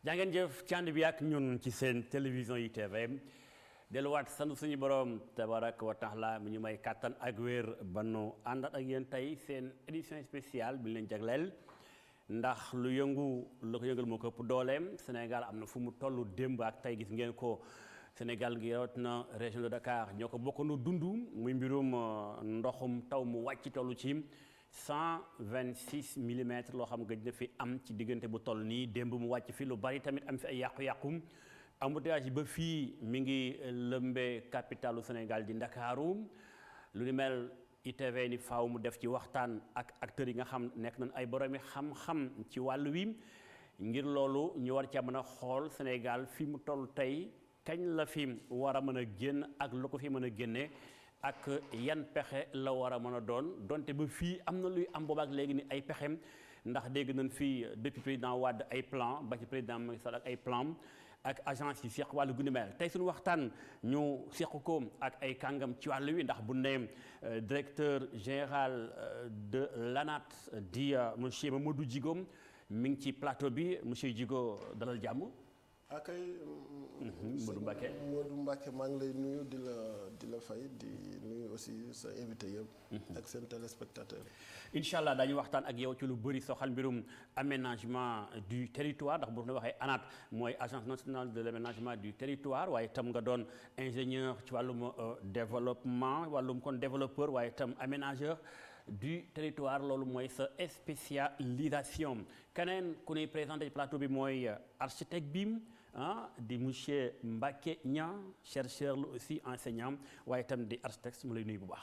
jaa ngeen jëf ci ànd bi ak ñun ci seen télévision ITV delluwaat sant suñu borom tabarak wa taala mi ñu may kàttan ak wér ba nu àndat ak yéen tey seen édition spéciale bi leen jagleel ndax lu yëngu lu ko yëngal moo ko ëpp dooleem Sénégal am na fu mu toll démb ak tey gis ngeen ko Sénégal gi rawat na région de Dakar ñoo ko bokkanu dund muy mbirum ndoxum taw mu wàcc tollu ci 126 millimètres loo xam gëj na fi am ci diggante bu toll nii démb mu wàcc fi lu bari tamit am fi ay yàqu-yàqu embouteillage yi ba fii mi ngi lëmbee capitalu Sénégal di Ndakaaru lu ni mel ITV ni faaw mu def ci waxtaan ak acteurs yi nga xam nekk nañ ay boromi xam-xam ci wàllu wi ngir loolu ñu war ca mën a xool Sénégal fi mu toll tey kañ la fi war a mën a génn ak lu ko fi mën a génne ak yan pexe la war a mën a doon donte ba fii am na luy am boobaak léegi ni ay pexem ndax dégg nañ fii depuis président Wade ay plan ba ci président Macky Sall ak ay plan ak agence yi seq wàllu gu ni mel tey suñu waxtaan ñu seq ko ak ay kàngam ci wàllu wi ndax bu ne directeur général de l'ANAT di monsieur Mamadou Djigo mi ngi ci plateau bi monsieur Djigo dalal jàmm. akay Modou Mbacké maa ngi lay nuyu di la fay di nuyu aussi sa invité yëpp. ak seen téléspectateur. incha allah daañu waxtaan ak yow ci lu bëri soxal mbirum aménagement du territoire ndax bu ñu waxee ANAT mooy agence nationale de l'aménagement du territoire waaye itam nga doon ingénieur ci wàllum développement wàllum kon développeur waaye itam aménageur du territoire loolu mooy sa spécialisation keneen ku ñuy présenté ci plateau bi mooy architecte bi di monsieur Mbacké Niang chercheur la aussi enseignant waaye itam di architecte mu lay nuyu bu baax.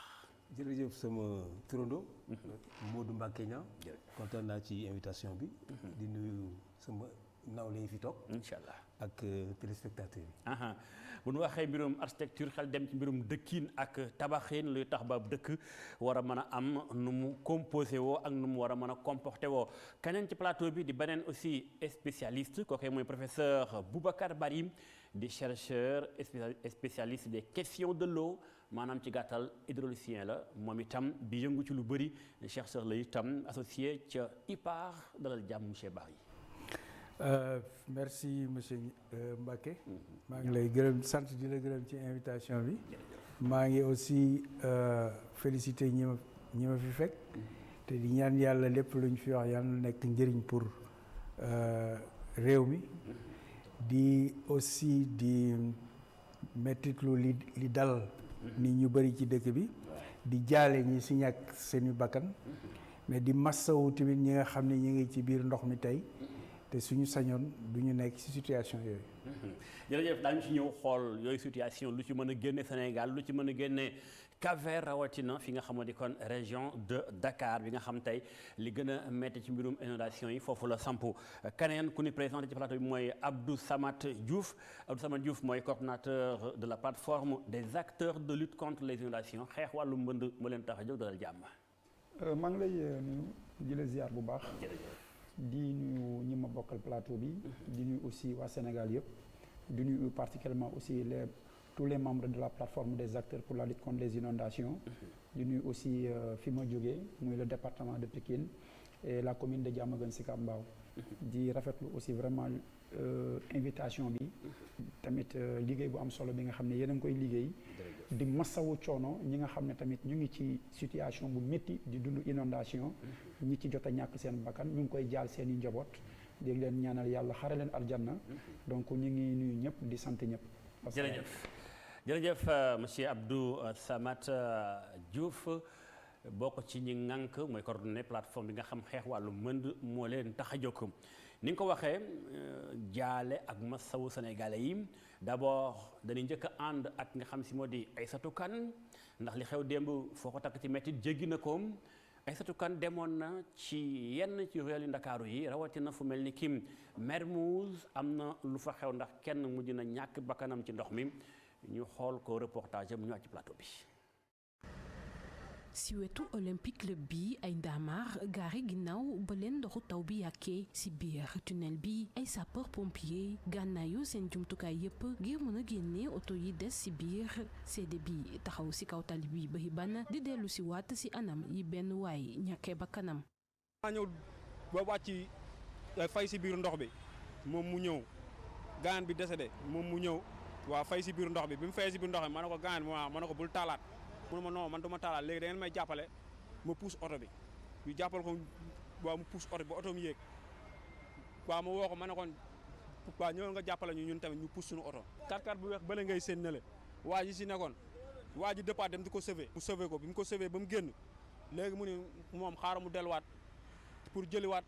jërëjëf sama turando. Modou Mbacké Niang. kontaan naa ci invitation bi. di nuyu sama nawle yi fi toog. incha allah ak téléspectateurs yi. bu ñu waxee mbirum architecture xel dem ci mbirum dëkkiin ak tabaxin luy tax ba dëkk war a mën a am nu mu composé woo ak nu mu war a mën a comporté woo keneen ci plateau bi di beneen aussi spécialiste kooku mooy professeur Boubacar Bari di chercheur spécialiste des questions de l'eau maanaam ci gàttal hydraulicien la moom itam di yëngu ci lu bëri chercheur la itam associé ca IPAR dalal jàmm monsieur Bari. Merci monsieur Mbacké maa ngi lay gërëm sant di la gërëm ci invitation bi maa ngi aussi féliciter ñi ma fi fekk te di ñaan yàlla lépp lu ñu fi wax yàlla na nekk njëriñ pour réew mi di aussi di mettitlu li dal nit ñu bëri ci dëkk bi di jaale ñi si ñàkk seeni bakkan mais di massawu tamit ñi nga xam ne ñi ngi ci biir ndox mi tey te suñu sañoon du ñu nekk ci situation yooyu. jërëjëf daañu ci ñëw xool yooyu situation lu ci mën a génne Sénégal lu ci mën a génne Cap-Vert rawatina fi nga xam ne kon région de Dakar bi nga xam tey li gën a métti ci mbirum inondation yi foofu la sampu keneen ku ni présenté ci plateau bi mooy Abdou Samad Diouf mooy coordonnateur de la plateforme des acteurs de lutte contre les inondations xeex wàllu mbënd mu leen tax a jóg dalal jàmm. maa ngi lay nuyu di la ziar bu baax. di nuyu ñi ma bokkal plateau bi di nuyu aussi waa Sénégal yëpp di nuyu particulièrement aussi tous les membres de la plateforme des acteurs pour la lutte contre les inondations di nuyu aussi fi ma jógee muy le département de Pikine et la commune de Diamaguène Sicap Mbao di rafetlu aussi vraiment invitation bi tamit liggéey bu am solo bi nga xam ne yéen a ngi koy liggéey di masawu coono ñi nga xam ne tamit ñu ngi ci situation bu métti di dund inondation ñi ci jot a ñàkk seen bakkan ñu ngi koy jaal seen i njaboot di leen ñaanal yàlla xare leen aljanna donc ñu ngi nuyu ñëpp di sant ñëpp. jërëjëf monsieur Abdou Samad Diouf bokk ci ñi ŋànk mooy coordonné plateforme bi nga xam xeex wàllu mënd moo leen tax a jóg ni nga ko waxee jaale ak masawu sénégalais yi d'abord dañuy njëkk a ànd ak nga xam si moo di Aïssatou Kane ndax li xew démb foo ko takk ci métti jéggi na ko Aïssatou Kane demoon na ci yenn ci réew yu Ndakaaru yi rawatina fu mel ni kim Mermoz am na lu fa xew ndax kenn mujj na ñàkk bakkanam ci ndox mi ñu xool ko reportage am ñu wàcc ci plateau bi. si wetu olympique club bi ay ndaamaar gaari ginnaaw ba leen ndoxu taw bi yàkkee si biir tunnel bi ay sapeur pompier gànnaayu seen jumtukaay yépp ngir mën a génne oto yi des si biir seede bi taxaw si kaw tali bi ba ban di dellu si waat si anam yi benn waay ñàkkee ba kanam. ñëw ba wàcc fay si biir ndox bi moom mu ñëw gaan bi décédé moom mu ñëw waaw fay si biir ndox bi mu fayee si biir ndox bi ma ne ko gaan bi ma ne ko bul taalaat mu ne ma non man du ma taalaat léegi da ngeen may jàppale ma pousse oto bi ñu jàppal ko waaw mu pousse oto bi ba oto mu yéeg waaw ma woo ko ma ne ko waaw ñëwal nga jàppale ñu ñun tamit ñu pousse suñu oto 4x4 bu weex bële ngay seen nele waa ji si nekkoon waa ji départ dem di ko sauver mu sauver ko bi mu ko sauver ba mu génn léegi mu ne moom xaaral mu delluwaat pour jëliwaat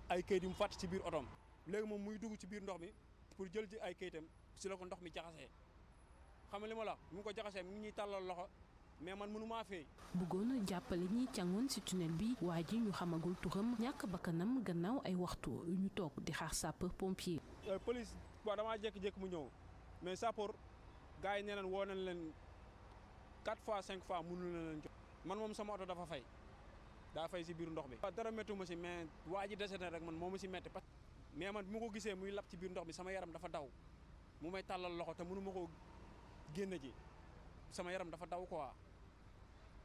ay kayit yu mu fàtt ci biir otoom léegi moom muy dugg ci biir ndox mi pour jël ci ay kayitam si la ko ndox mi jaxasee xam nga li ma la wax mu ngi ko jaxasee mi ngi ñuy tàllal loxo mais man mënu maa fay. bëggoon a jàppale ñi càngoon ci tunnel bi waa ji ñu xamagul turam ñàkk bakkanam gannaaw ay waxtu ñu toog di xaar sapeur pompier. police waaw damaa jékki-jékki mu ñëw mais sapeur gars yi nee nañ woo nañ leen 4 fois 5 fois mënu leen jot man moom sama oto dafa fay daa fay si biir ndox bi. dara méttu ma si mais waa ji dese na rek man moo ma si métti parce que mais man bi ma ko gisee muy lap ci biir ndox bi sama yaram dafa daw mu may tàllal loxo te mënu ma ko génne ji sama yaram dafa daw quoi.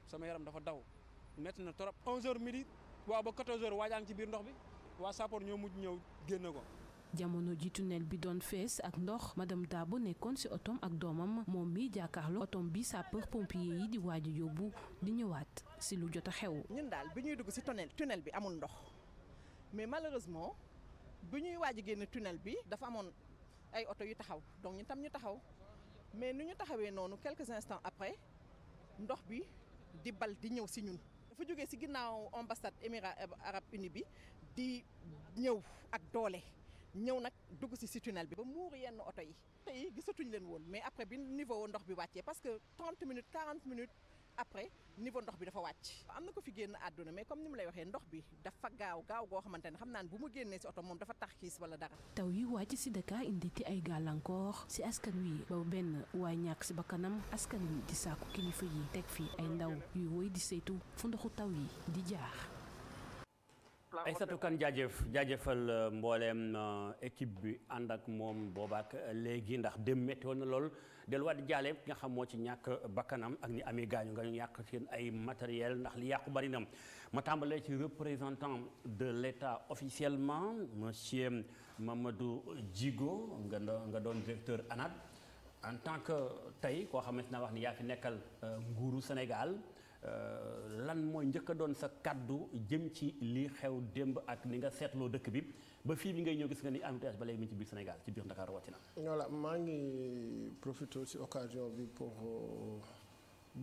sama yaram dafa daw métti na trop 11h midi waaw ba 14h waajaa ngi ci biir ndox bi waa sapeur ñoo mujj ñëw génne ko. jamono ji tunnel bi doon fees ak ndox madame Dabo nekkoon ci otom ak doomam moom mi jàkkaarloo otom bi sapeur pompier yi di waaj a yóbbu di ñëwaat ci lu jot a xew. ñun daal bi ñuy dugg ci tunnel bi amul ndox mais malheureusement bi ñuy waaj a génn tunnel bi dafa amoon ay oto yu taxaw donc ñun tam ñu taxaw mais nu ñu taxawee noonu quelques instants après ndox bi. di bal di ñëw si ñun dafa jógee si ginnaaw ambassade Émirats arabes unis bi di ñëw ak doole ñëw nag dugg si tunnel bi ba muur yenn oto yi tey gisatuñ leen woon mais après bi niveau ndox bi wàccee parce que 30 minutes 40 minutes après niveau ndox bi dafa wàcc am na ko fi génn àdduna mais comme ni mu lay waxee ndox bi dafa gaaw goo xamante ne xam naa ne bu mu génnee si oto moom dafa tax xiis wala dara. taw yi wàcc si Dakar indi ti ay gàllankoor si askan wi ba benn waay ñàkk si bakkanam askan wi di saaku kilifa yi teg fii ay ndaw yuy woy di saytu fu ndoxu taw yi di jaar. Aïssatou Kane jaajëfal mbooleem équipe bi ànd ak moom boobaak léegi ndax dem métti woon na lool delluwaat di jaale ki nga xam moo ci ñàkk bakkanam ak ñi amee gaañu nga ñàkk seen ay matériel ndax li yàqu bari na ma tàmbalee ci représentant de l'État officiellement monsieur Mamadou Djigo nga doon directeur ANAT en tant que tey koo xamante naa wax ni yaa fi nekkal nguuru Sénégal lan mooy njëkk a doon sa kaddu jëm ci li xew démb ak ni nga seetloo dëkk bi ba fii bi ngay ñëw gis nga ni embouteillage ba léegi mi ngi ci biir Sénégal ci biir Dakar rawatina. voilà maa ngi profité ci occasion bi pour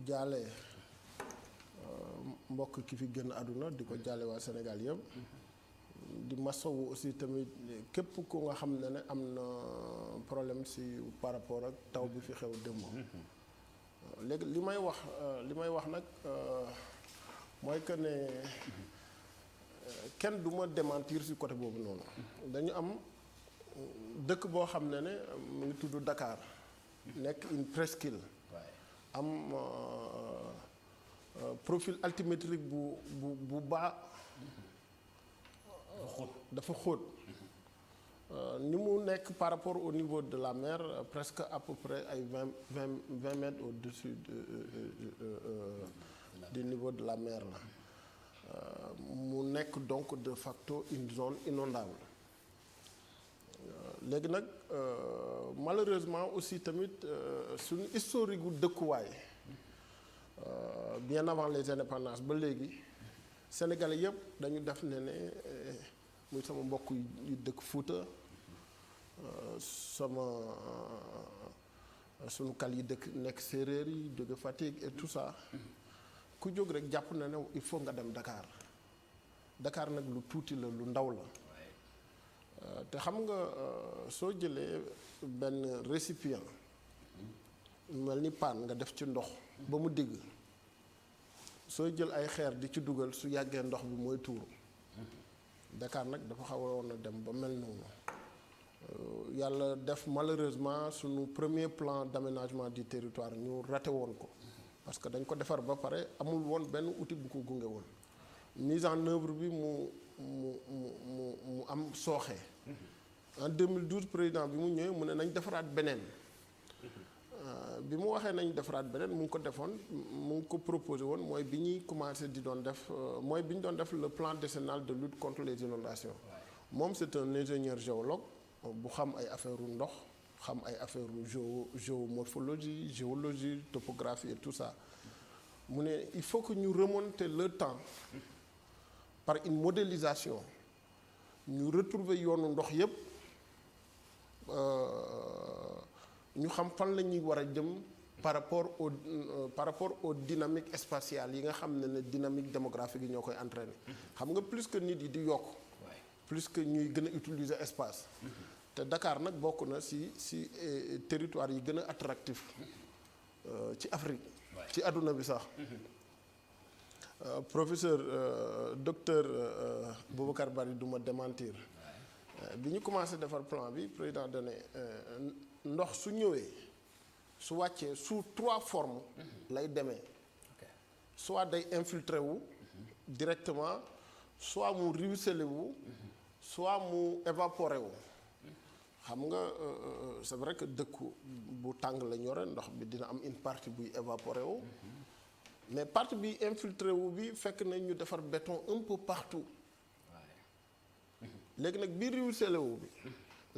jaale mbokk ki fi génn àdduna di ko jaale waa Sénégal yëpp. di masawu aussi tamit képp ku nga xam ne am na problème ci par rapport ak taw bi fi xew démb. léegi li may wax nag mooy que ne kenn du ma démentir ci côté boobu noonu dañu am dëkk boo xam ne mu ngi tudd Dakar nekk une presqu'île am profil altimétrique bu bas dafa xóot ni mu nekk par rapport au niveau de la mer presque à peu près ay 20 mètres au-dessus du niveau de la mer la mu nekk donc de facto une zone inondable léegi nag malheureusement aussi tamit suñu historique gu dëkkuwaay bien avant les indépendances ba léegi Sénégalais yëpp dañu def ne muy sama mbokk yu dëkk Fuuta sunu kal yi dëkk nekk séeréer yi jóge Fatick et tout ça ku jóg rek jàpp na ne il faut nga dem Dakar nag lu tuuti la lu ndaw la te xam nga soo jëlee benn récipient mel ni paan nga def ci ndox ba mu digg sooy jël ay xeer di ci dugal su yàggee ndox bi mooy tuuru Dakar nag dafa xawoon a dem ba mel noonu yàlla def malheureusement suñu premier plan d'aménagement du territoire ñu raté woon ko parce que dañ ko defar ba pare amul woon benn outil bu ko gunge woon mise en œuvre bi mu am sooxe en 2012 président bi mu ñëwee mu ne nañ defaraat beneen bi mu waxee nañ defaraat beneen mu ngi ko defoon mu ngi ko proposé woon mooy bi ñuy commencé di doon def mooy bi ñu doon def le plan décennal de lutte contre les inondations moom c'est un ingénieur géologue bu xam ay affaire u ndox xam ay affaire u géomorphologie géologie topographie et tout ça mu ne il faut que ñu remonter le temps par une modélisation ñu retrouver yoonu ndox yépp ñu xam fan la ñuy war a jëm par rapport aux dynamiques spatiales yi nga xam ne dynamique démographique yi ñoo koy entraîner xam nga plus que nit yi di yokk plus que ñuy gën a utiliser espace te Dakar nag bokk na ci territoire yi gën a attractif ci Afrique ci àdduna bi sax professeur docteur Boubacar Bari du ma démentir bi ñu commencé defar plan bi président dane ndox su ñëwee su wàccee sous 3 formes lay demee soit day infiltré wu directement soit mu ruisselé wu soit mu évaporé wu xam nga c'est vrai que dëkku bu tàng la ñore ndox bi dina am une partie buy évaporé wu mais partie bi infiltré wu bi fekk nañ ñu defar béton un peu partout léegi nag biir ruisselé wu bi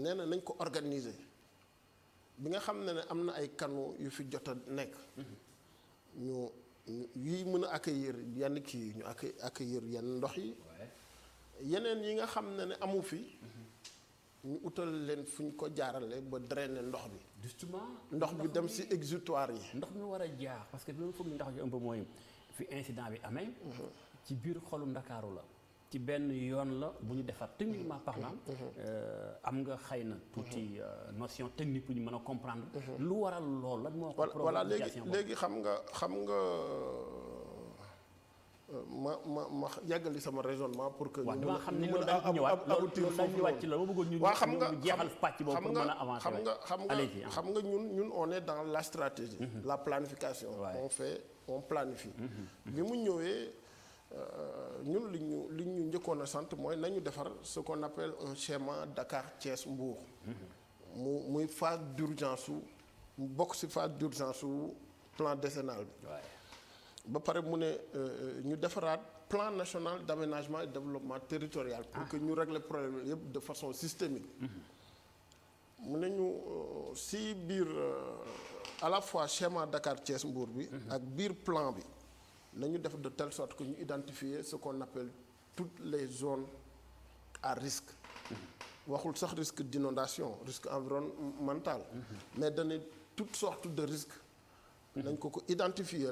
nee na nañ ko organiser bi nga xam ne am na ay canaux yu fi jot a nekk ñu yuy mën a accueillir yenn kii ñu accueillir yenn ndox yi yeneen yi nga xam ne amu fi ñu utal leen fu ñu ko jaarale ba drainer ndox bi justement ndox bi dem ci exutoire yi ndox mi war a jaar parce que loolu foog ñu ndax ji un peu mooy fi incident bi amee ci biir xolu Ndakaaru la ci benn yoon la bu ñu defar techniquement parlant am nga xëy na tuuti notion technique bu ñu mën a comprendre lu waral lool lan moo ko voilà léegi xam nga ma yàggali sama raisonnement pour que waaw dama xam ne loolu dañ ñëwaat ci la ma bëggoon ñu jeexal pàcc boobu pour mën a avancer xam nga ñun on est dans la stratégie la planification on planifie bi mu ñëwee ñun li ñu njëkkoon a sant mooy nañu defar ce qu'on appelle un schéma Dakar Thiès Mbour muy phase d'urgence mu bokk ci phase d'urgence su plan décennal bi ba pare mu ne ñu defaraat plan national d'aménagement et développement territorial pour que ñu régler problème yëpp de façon systémique mu ne ñu ci biir à la fois schéma Dakar Thiès Mbour bi ak biir plan bi nañu def de telle sorte que ñu identifier ce qu'on appelle toutes les zones à risque waxul sax risque d'inondation risque environnemental mais dañu toutes sortes de risques nañ ko identifier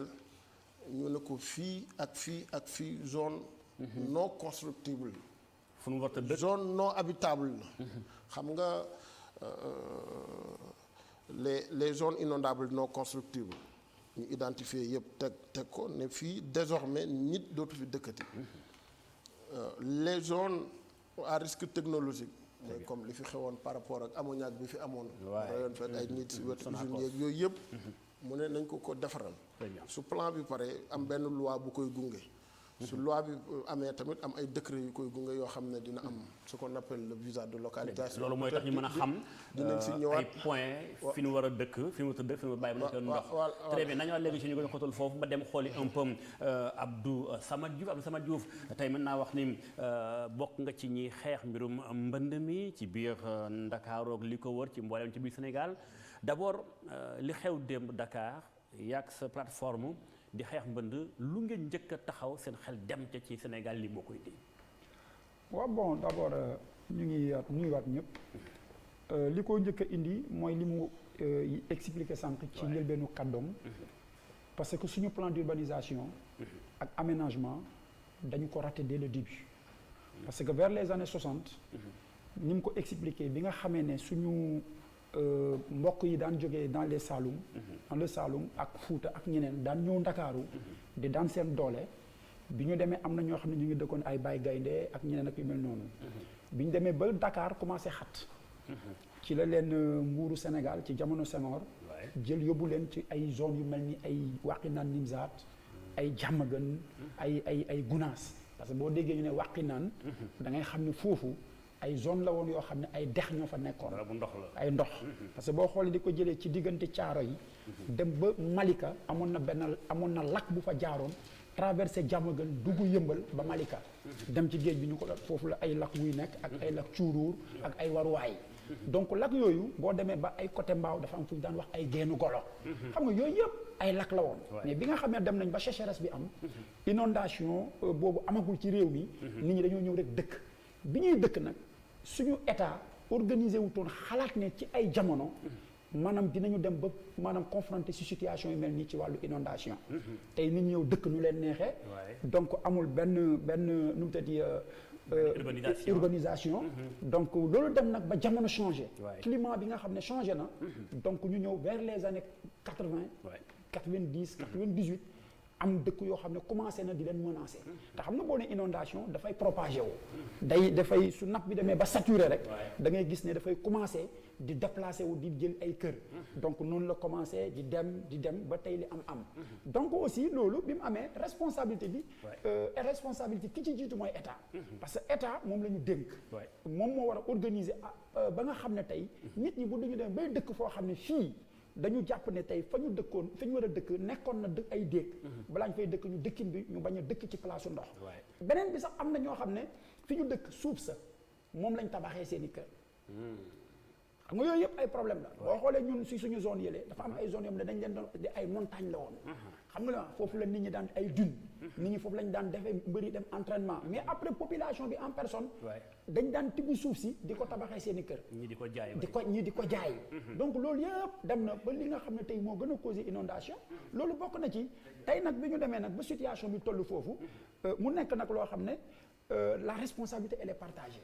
ñu ne ko fii ak fii zone non constructible fu mu war a dëkk zone non habitable la xam nga les zones inondables non constructibles ñu identifier yëpp teg ko ne fii désormais nit dootu fi dëkkati les zones à risque technologique mooy comme li fi xewoon par rapport ak ammoniac bi fi amoon rayoon fekk ay nit si wetu usine yeeg yooyu yëpp mu ne nañ ko defaral su plan bi pare am benn loi bu koy gunge su loi bi amee tamit am ay décret yu koy gunge yoo xam ne dina am ce qu'on appelle le visa de localisation loolu mooy tax ñu mën a xam dinañ si ñëwaat ay point fi ñu war a dëkk fi mu tëdd fi mu bàyyi ba nekk ndox très bien nañu wax léegi si ñu koy xotal foofu ba dem xooli un peu Abdou Samad Diouf tey mën naa wax ni bokk nga ci ñi xeex mbirum mbënd mi ci biir Ndakaaru ak li ko wër ci mboolem ci biir Sénégal d'abord li xew démb Dakar yàgg sa plateforme di xeex mbënd lu ngeen njëkk a taxaw seen xel dem ca ci Sénégal li moo koy indi. waaw bon d'abord ñu ngi nuyuwaat ñëpp li ko njëkk a indi mooy li mu expliqué sànq ci njëlbeenu kàddoom parce que suñu plan d'urbanisation ak aménagement dañu ko raté dès le début parce que vers les années 60 ni mu ko expliqué bi nga xamee ne suñu mbokk yi daan jógee dans le Saloum ak Fuuta ak ñeneen daan ñëw Ndakaaru di daan seen doole bi ñu demee am na ñoo xam ne ñu ngi dëkkoon ay Baye Gaynde ak ñeneen ak yu mel noonu bi ñu demee ba Dakar commencé xat ci la leen nguuru Sénégal ci jamono Senghor jël yóbbu leen ci ay zones yu mel ni ay Wakhinane Nimzatt ay Diamaguène ay Gounass parce que boo déggee ñu ne Wakhinane da ngay xam ne foofu ay zone la woon yoo xam ne ay dex ñoo fa nekkoon ay ndox parce que boo xoolee di ko jëlee ci diggante caaro yi dem ba Malika amoon na lac bu fa jaaroon traversé Diamaguène dugg Yëmbal ba Malika dem ci géej bi ñu ko foofu la ay lac wuy nekk ak ay lac Cuuruur ak ay waruwaay donc lac yooyu boo demee ba ay côté Mbao dafa am fu ñu daan wax ay geenu golo xam nga yooyu yëpp ay lac la woon mais bi nga xam ne dem nañ ba sécheresse bi am inondation boobu amagul ci réew mi nit ñi dañoo ñëw rek dëkk bi ñuy dëkk nag suñu état organisé wutoon xalaat ne ci ay jamono maanaam dinañu dem ba maanaam confronté si situation yu mel nii ci wàllu inondation tey nit ñëw dëkk nu leen neexee donc amul benn nu mu tëddi urbanisation donc loolu dem nag ba jamono changé climat bi nga xam ne changé na donc ñu ñëw vers les années 80 90 98 am dëkk yoo xam ne commencé na di leen menacer te xam nga boo ne inondation dafay propagé wu dafay su nappe bi demee ba saturé rek da ngay gis ne dafay commencé di déplacé wu di jël ay kër donc noonu la commencé di dem ba tey li am donc aussi loolu bi mu amee responsabilité bi responsabilité ki ci jiitu mooy état parce que état moom la ñu dénk moom moo war a organiser ba nga xam ne tey nit ñi bu duñu dem bay dëkk foo xam ne fii dañu jàpp ne tey fa ñu dëkkoon fa ñu war a dëkk nekkoon na ay déeg balaa ñu fay dëkk ñu dëkkin bi ñu bañ a dëkk ci place ndox beneen bi sax am na ñoo xam ne fi ñu dëkk suuf sa moom lañ tabaxee seen i kër xam nga yooyu yëpp ay problème la boo xoolee ñun si suñu zone yële dafa am ay zone yoo xam ne dañ leen doon di ay montagne la woon xam nga la foofu la nit ñi daan ay dune nit ñi foofu lañ daan defee mbëri dem entraînement mais après population bi en personne dañ daan tibb suuf si di ko tabaxee seen i kër ñi di ko jaay ñi di ko jaay donc loolu yëpp dem na ba li nga xam ne tey moo gën a causé inondation loolu bokk na ci tey nag bi ñu demee nag ba situation bi toll foofu mu nekk nag loo xam ne la responsabilité elle est partagée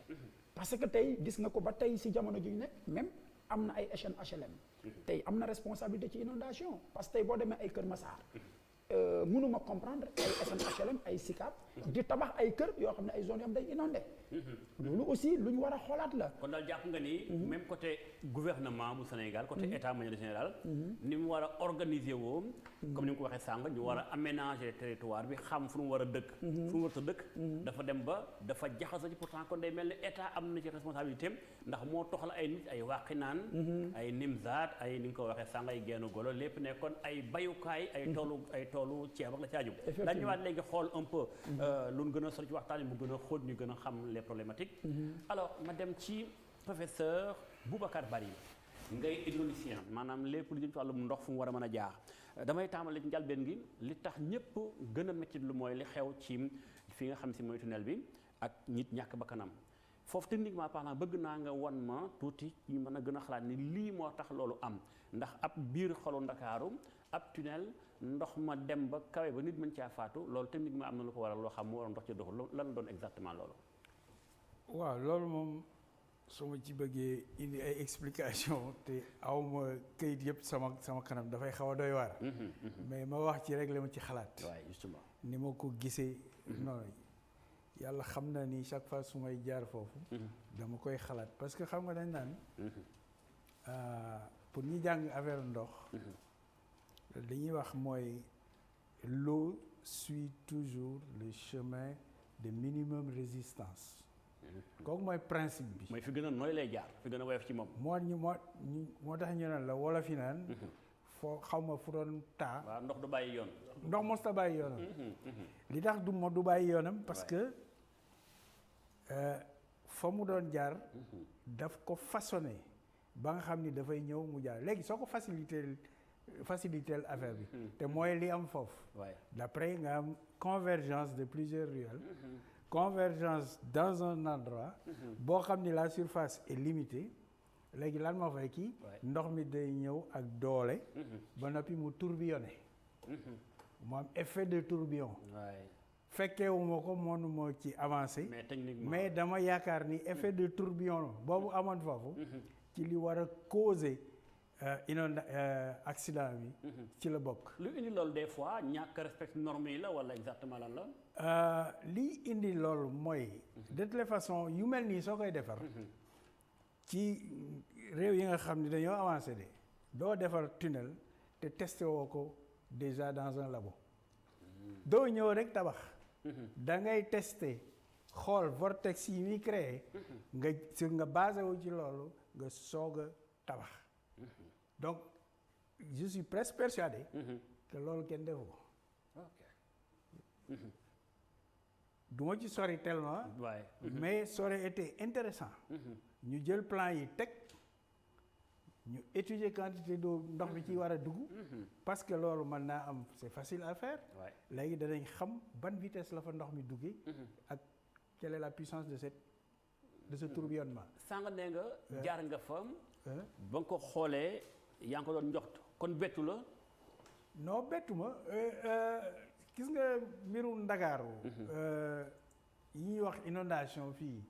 parce que tey gis nga ko ba tey si jamono ji ñu nekk même am na ay chaîne HLM tey am na responsabilité ci inondation parce que tey boo demee ay Kër Massar mënuma comprendre ay SNHLM ay SICAP di tabax ay kër yoo xam ne ay zones yoo xam day inondé loolu aussi lu ñu war a xoolaat la kon daal jàpp nga ni même côté gouvernement bu Sénégal côté état manière générale ni mu war a organiser woo comme ni mu ko waxee sànq ñu war a aménager territoire bi xam fu mu war a dëkk fu mu war a dëkk dafa dem ba dafa jaxasoo ci pourtant kon day mel ni état am na ci responsabilité am ndax moo toxal ay nit ay Wakhinane ay Nimzaat ay ni nga ko waxee sànq ay Geenu Golo lépp nekkoon ay bayukaay ay toolu ceeb ak la caaju dañ ñëwaat léegi xool un peu lu ñu gën a sori ci waxtaan yi mu gën a xóot ñu gën a xam les problématiques alors ma dem ci professeur Boubacar Bari ngay hydraulicien maanaam lépp lu jëm ci wàllum ndox fu mu war a mën a jaar damay tàmbali ci njalbeen gi li tax ñëpp gën a métti lu mooy li xew ci fi nga xam si mooy tunnel bi ak nit ñàkk bakkanam foofu techniquement parlant bëgg naa nga won ma tuuti ñu mën a gën a xalaat ni lii moo tax loolu am ndax ab biir xolu Ndakaaru ab tunnel ndox ma dem ba kawe ba nit mën caa faatu loolu techniquement am na lu ko waral loo xam mu waroon ndox ci doxul lan doon exactement loolu. waaw loolu moom su ma ci bëggee indi ay explication te awma këyit yëpp sama kanam dafay xaw a doy waar. mais ma wax ci rek la ma ci xalaat. waaw justement ni ma ko gisee. non yàlla xam na ni chaque fois su may jaar foofu. dama koy xalaat parce que xam nga dañ naan. pour ñi jàng affaire ndox. dañuy wax mooy l'eau suit toujours le chemin de minimum résistance. kooku mooy principe bi. mooy fi gën a nooy lay jaar fi gën a woyof ci moom. moo tax ñu naan la wolof yi naan. foo xaw ma fu doon taa. waaw ndox du bàyyi yoon. ndox mos ta bàyyi yoonam. li tax du bàyyi yoonam parce que fa mu doon jaar. daf ko façonné ba nga xam ni dafay ñëw mu jaar léegi soo ko faciliter affaire bi. te mooy li am foofu. d'après nga am convergence de plusieurs ruelles. convergence dans un endroit. boo xam ni la surface est limitée. léegi lan moo fay kii. ndox mi day ñëw ak doole. ba noppi mu tourbillonné. mu am effet de tourbillon. fekkeewuma ko mënuma ci avancé. mais techniquement mais dama yaakaar ni effet de tourbillon boobu amoon foofu. ci li war a causer accident bi. ci la bokk. lu indi loolu des fois ñàkk respect normes yi la wala exactement lan la. li indi loolu mooy. de toute façon yu mel nii soo koy defar. ci réew yi nga xam ne dañoo avancé de doo defar tunnel te testé woo ko déjà dans un labo. doo ñëw rek tabax. da ngay testé xool vortex yi muy créé. nga basé wu ci loolu nga soog a tabax. donc je suis presque persuadé. que loolu kenn defu ko. du ma ci sori tellement. waaye. mais ça aurait été intéressant ñu jël plan yi teg ñu étudier quantité d'eau ndox bi ci war a dugg. parce que loolu mën naa am c'est facile à faire. léegi danañ xam ban vitesse la fa ndox mi duggee. ak quelle est la puissance de ce tourbillonnement. sànq nee nga jaar nga fa. ba nga ko xoolee yaa ngi ko doon njoxt kon bettu la. non bettu ma gis nga mbiru Ndakaaru yi ñuy wax inondation fii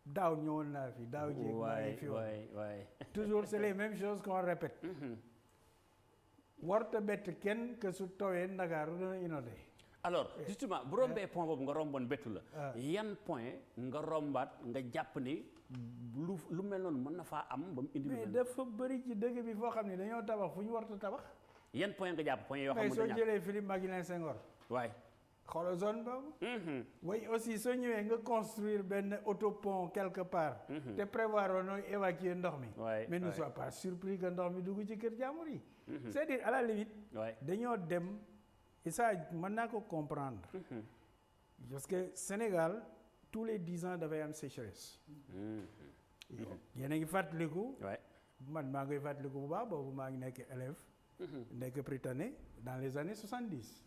daaw ñëwoon naa fi daaw jéeg maa ngi fi woon toujours c'est les mêmes choses qu'on répète warta bett kenn que su tawee Ndakaaru dana inondé. alors justement bu rombee point boobu nga romboon bettu la yan point nga rombaat nga jàpp ni lu mel noonu mën na faa am ba mu indi. mais dafa bëri ci dëkk bi foo xam ne dañoo tabax fu ñu warta tabax. yan point nga jàpp point yoo xam ne mais soo jëlee Philippe Maguilène Senghor. waay. xoolal zone boobu. oui aussi soo ñëwee nga construire benn autopont quelque part. te prévoir woon nooy évacuer ndox mi. mais ne sois pas surpris que ndox mi dugg ci kër jàmbur yi. c'est-à-dire à la limite. dañoo dem et ça mën naa ko comprendre. parce que Sénégal tous les 10 ans dafay am sécheresse. yéen a ngi fàttaliku. man maa ngi fàttaliku bu baax boobu maa ngi nekk élève. nekk Prytanée dans les années 70.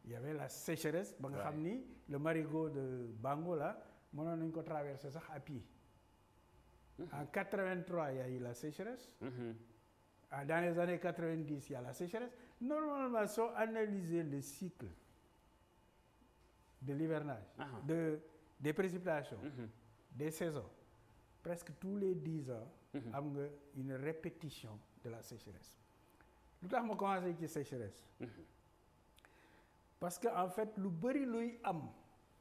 il y avait la sécheresse ba nga xam ni le marigot de Bango là mënoon nañu ko traverser sax à pied. en 83 il y a eu la sécheresse. dans les années 90 il y a la sécheresse. Normalement soo analyser le cycle de l'hivernage des précipitations des saisons presque tous les 10 ans am nga une répétition de la sécheresse. lu tax ma commencé ci sécheresse parce que en fait lu bëri luy am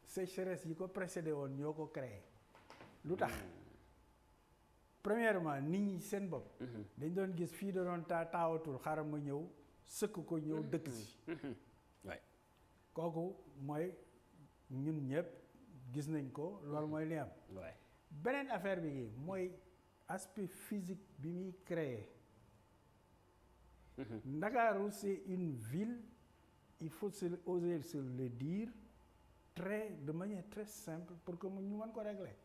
sécheresse yi ko précédé woon ñoo ko créé. lu tax premièrement nit ñi seen bopp dañ doon gis fii da doon taawatul xaaral ma ñëw sëkk ko ñëw dëkk si. kooku mooy ñun ñëpp gis nañ ko loolu mooy li am. beneen affaire bi mooy aspect physique bi muy créé. Ndakaaru c'est une ville il faut oser se le dire de manière très simple pour que ñu mën ko régler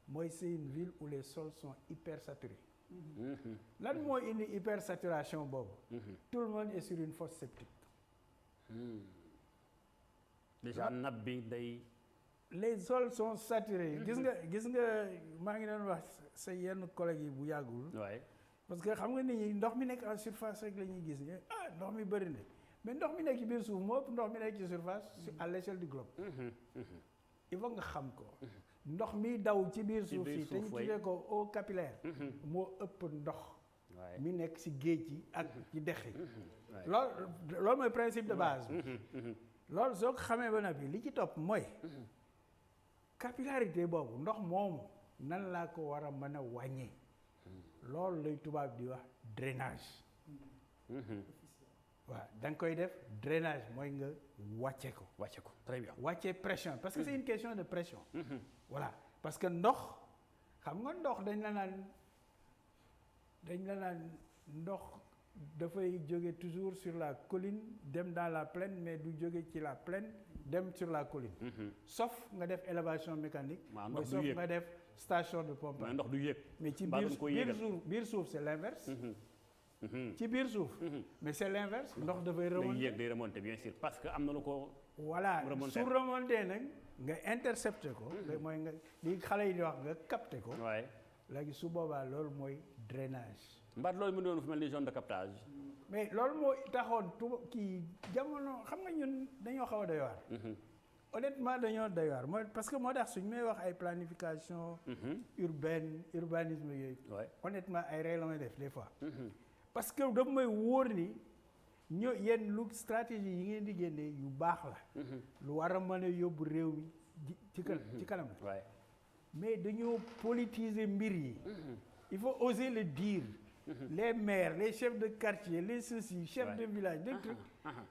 mooy c'est une ville où les sols sont hyper saturés. lan moo indi hypersaturation boobu. tout le monde est sur une fosse septique. déjà nappe bi day. les sols sont saturés. gis nga maa ngi doon wax sa yenn collègues yi bu yàggul. parce que xam nga nit ñi ndox mi nekk en surface rek la ñuy gis ndox mi bëri na mais ndox mi nekk ci biir suuf moo ëpp ndox mi nekk ci surface à l'échelle du globe. il faut nga xam ko. ndox mi daw ci biir suuf si te ñu tuddee ko eau capillaire. moo ëpp ndox. mi nekk ci géej gi ak ci dex yi. loolu mooy principe de base. loolu soo ko xamee ba noppi li ci topp mooy. capillarité boobu ndox moomu nan laa ko war a mën a wàññee. loolu lay tubaab di wax drainage. waaw da nga koy def drainage mooy nga wàcce ko. très bien. wàcce pression parce que c'est une question de pression. voilà parce que ndox xam nga ndox dañ la naan ndox dafay jóge toujours sur la colline dem dans la plaine mais du jóge ci la plaine dem sur la colline. sauf nga def élévation mécanique. mooy sauf nga def station de pompage. ndox du yéeg. mais ci biir suuf c'est l'inverse. ci biir suuf. mais c'est l'inverse ndox dafay remonter. day yéeg day remonter bien sûr parce que am na lu ko. voilà su remonter nag nga intercepter ko. mooy nga li xale yi di wax nga capter ko. léegi su boobaa loolu mooy drainage. mbaat loolu mu doon fu mel ni zone de captage. mais loolu moo taxoon kii jamono xam nga ñun dañoo xaw a doy waar. honnêtement dañoo doy waar mooy parce que moo tax suñu may wax ay planification urbanisme yooyu. honnêtement ay rey la may def des fois. parce que dafa may wóor ni yéen lu stratégie yi ngeen di génnee yu baax la. lu war a mën a yóbbu réew mi ci kanam. mais dañoo politiser mbir yi. il faut oser le dire. les maires les chefs de quartier les chefs de village des trucs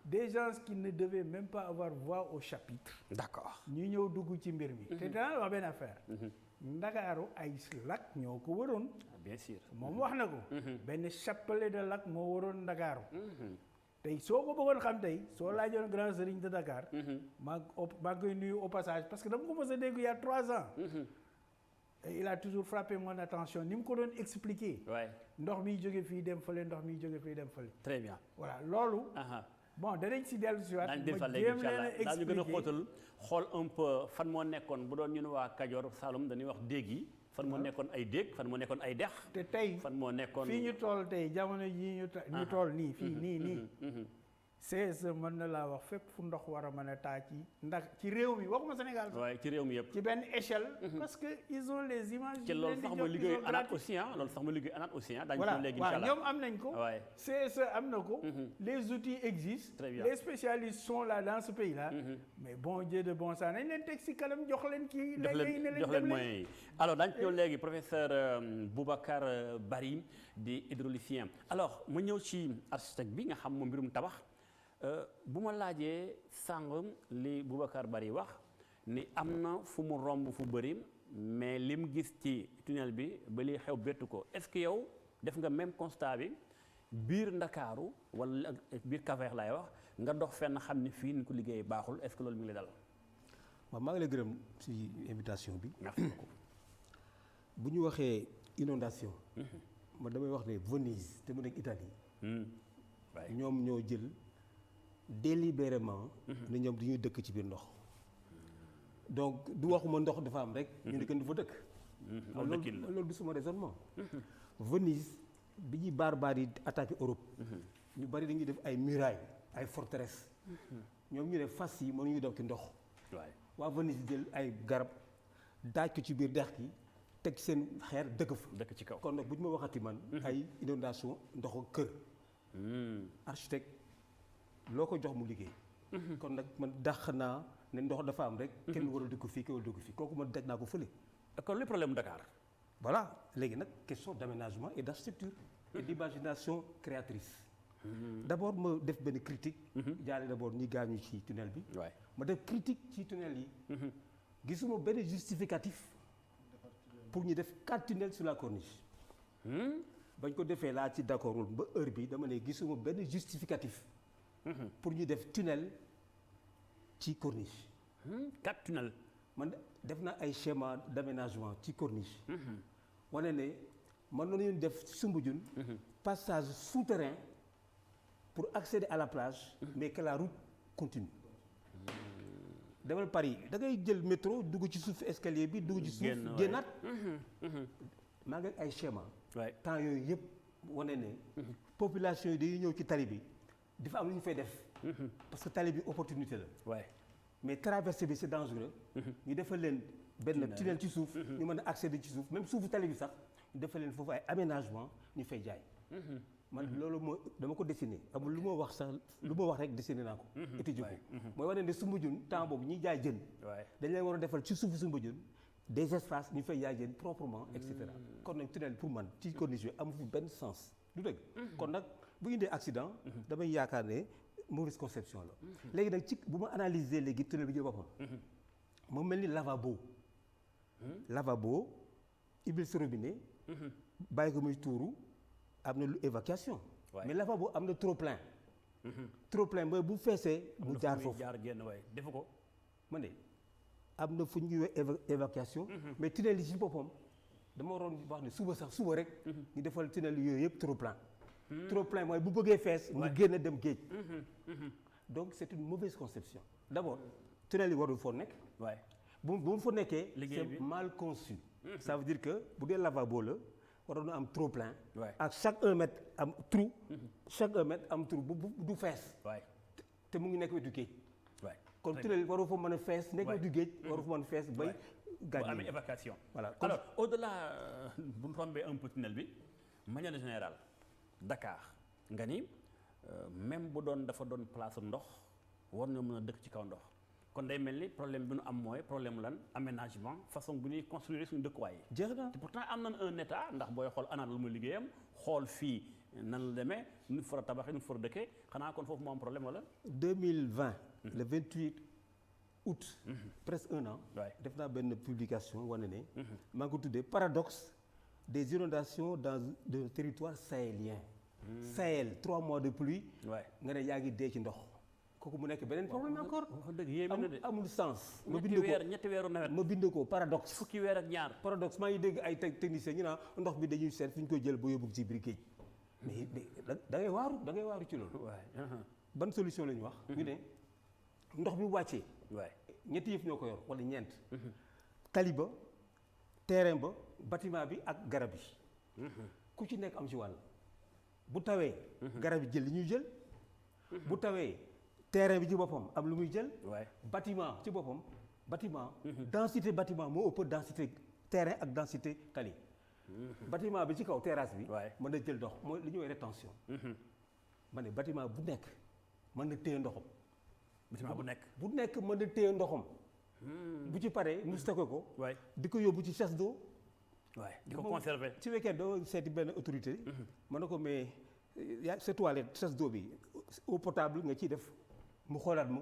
des gens qui ne devaient même pas avoir voix au chapitre. d'accord ñu ñëw dugg ci mbir mi. te danaa wax benn affaire. Ndakaaru ay lac ñoo ko waroon. bien sûr moom wax na ko. benn chapelet de lac moo waroon Ndakaaru. tey soo ko bëggoon xam tey soo laajoon grand sëriñ de Dakar. maa ngi koy nuyu au passage parce que dama ko mos a dégg il y a 3 ans. Et il a toujours frappé mon attention ni mu ko doon expliquer. ndox miy jóge fii dem fële ndox miy jóge fii dem fële. très bien voilà loolu. bon danañ si dellu si waat. daañu defal léegi incha allah daañu gën a xóotal xool un peu fan moo nekkoon bu doon ñun waa Kajoor Saloum dañuy wax déeg yi. fan moo nekkoon ay déeg fan moo nekkoon ay dex. te tey fan moo nekkoon fii ñu toll tey jamono jii ñu toll nii fii nii. CSE mën na laa wax fépp fu ndox war a mën a taa ci ndax ci réew mi waxuma Sénégal. waaye ci réew mi yëpp. ci benn échelle. parce que ils ont les images. ci loolu sax ma liggéey ANAT aussi loolu sax ma liggéey ANAT aussi daañu ko léegi incha allah ñoom am nañ ko. CSE am na ko. les outils existent. très bien les spécialistes sont là dans ce pays là. mais bon Dieu de bon sang nañ leen teg si kanam jox leen kii. jox leen moyens yi alors daañu ci ñëw léegi professeur Boubacar Bari di hydraulicien alors ma ñëw ci architecte bi nga xam moom mbirum tabax. bu ma laajee sàng li Boubacar Bari wax ni am na fu mu romb fu bëri mais lim gis ci tunnel bi ba li xew bettu ko est-ce que yow def nga même constat bi biir Ndakaaru wala biir Cap-Vert laay wax nga dox fenn xam ni fii ni ko liggéey baaxul est-ce que loolu mi ngi lay dal. waaw maa ngi lay gërëm ci invitation bi. merci beaucoup. bu ñu waxee inondation man damay wax ne Venise te mu nekk Italie. ñoom ñoo jël. délibérément ne ñoom dañuy dëkk ci biir ndox donc du waxuma ndox dafa am rek ñu ne kenn du fa dëkk loolu du suma raisonnement Venise bi ñuy barbares yi attaqué Europe ñu bari dañuy def ay murailles ay forteresses ñoom ñu ne fas yi mënuñu daw ci ndox waa Venise jël ay garab daaj ko ci biir dex gi teg seen xeer dëkk fa dëkk ci kaw kon nag bu ñu ma waxati man ay inondation ndoxu kër architecte loo ko jox mu liggéey. kon nag man dàq naa ne ndox dafa am rek. kenn war a dugg fii kenn war a dugg fii kooku man daj naa ko fële. kon le problème Dakar. voilà léegi nag question d'aménagement et d'architecture. et d'imagination créatrice. d'abord ma def benn critique. jaale d'abord ñi gaañu ci tunnel bi. ma def critique ci tunnel yi. gisuma benn justificatif pour ñu def 4 tunnels sur la corniche. bañ ko defee laa ci d'accordul ba heure bi dama ne gisuma benn justificatif. pour ñu def tunnel ci corniche. 4 tunnels. man def na ay schéma d'aménagement ci corniche. wane ne man nañu def Soumbédioune. passage souterrain pour accéder à la plage. mais que la route continue. demal Paris da ngay jël métro dugg ci suuf escalier bi dugg ci suuf. génnaat maa ngi ay schéma. temps yooyu yëpp wane ne. population yi dañuy ñëw ci tali bi. dafa am lu ñu fay def. parce que tali bi opportunité la. mais traversée bi c'est dangereux. ñu defal leen benn tunnel ci suuf. ñu mën a accéder ci suuf même suufu tali bi sax ñu defal leen foofu ay aménagement ñu fay jaay. man loolu moo dama ko dessiné amul lu ma wax sax lu ma wax rek dessiné naa ko. étudié ko mooy wane ne Soumbédioune temps boobu ñuy jaay jën. dañ leen war a defal ci suufu Soumbédioune des espaces ñu fay jaay jën proprement et cetera. kon nag tunnel pour man ci condition amu fi benn sens du dëgg. kon nag bu indee accident. damay yaakaar ne mauvaise conception la. léegi nag ci bu ma analyser léegi tunnel bi jël boppam. mu mel ni lavabo. lavabo ibil sa robinet. bàyyi ko muy tuuru am na lu évacuation. mais lavabo am na trop plein. trop plein mooy bu feesee. mu jaar foofu jaar génn waay defu ko. ma ne am na fu ñuy évacuation. mais tunnel yi ci boppam dama waroon wax ne suba rek. ñu defal tunnel yooyu yëpp trop plein. trop plein mooy bu bëggee fees. mu génn dem géej. donc c'est une mauvaise conception. d'abord tunnel yi warul foo nekk. bu mu fa nekkee. c'est mal conçu. ça veut dire que bu dee lavabo la waroon na am trop plein. ak chaque 1 mètre am trou. chaque 1 mètre am trou bu du fees. te mu ngi nekk wetu géej. kon tunnel waru fa mën a fees. nekk wetu géej waru fa mën a fees bay. gaañ amee évacuation. voilà alors au-delà bu ñu rombee un peu tunnel bi manière générale. Dakar nga ni même bu doon dafa doon place ndox war na mën a dëkk ci kaw ndox kon day mel ni problème bi nu am mooy problème lan aménagement façon bu ñuy construire suñu dëkkuwaay yi. jeex na te pourtant am nañ un état ndax booy xool ANAT lu mu liggéeyam xool fii nan la demee nu fa tabaxee nu fa dëkkee xanaa kon foofu moo am problème wala. 2020. le 28 août. presque 1 an. def naa benn publication wane ne. maa ngi ko tuddee paradoxe des inondations dans le territoire sahélien. Sahel 3 mois de pluie. waay nga ne yaa ngi dee ci ndox. kooku mu nekk beneen problème encore. wax dëgg yéeme na de amul sens. ma ñetti bind ko weer ñetti weeru nawet. ma bind ko paradoxe. fukki weer ak ñaar. paradoxe maa ngi dégg ay techniciens ñu naan ndox bi dañuy seet fi ñu koy jël ba yóbbu ci biir géej. mais da ngay waaru ci loolu. waay. ban solution la ñu wax. ñu ne ndox bi wàccee. waay ñetti yëf ñoo ko yor wala ñeent. tali ba terrain ba bâtiment bi ak garab yi. ku ci nekk am ci wàll. bu tawee. garab yi jël li ñuy jël. bu tawee terrain bi ci boppam am lu muy jël. waay bâtiment ci boppam bâtiment. densité bâtiment moo ëpp densité terrain ak densité tali. bâtiment bi ci kaw terrasse bi. waay mën na jël ndox mooy li ñuy wax rétention. ma ne bâtiment bu nekk mën na téye ndoxam. bâtiment bu nekk. bu nekk mën na téye ndoxam. bu ci paree mu stocké ko. waay di ko yóbbu ci chasse d'eau. waay di ko conserver. ci weekend doo seeti benn autorité. mën na ko mais yaa sa toilette chasse d'eau bi eau potable nga ciy def mu xoolaat ma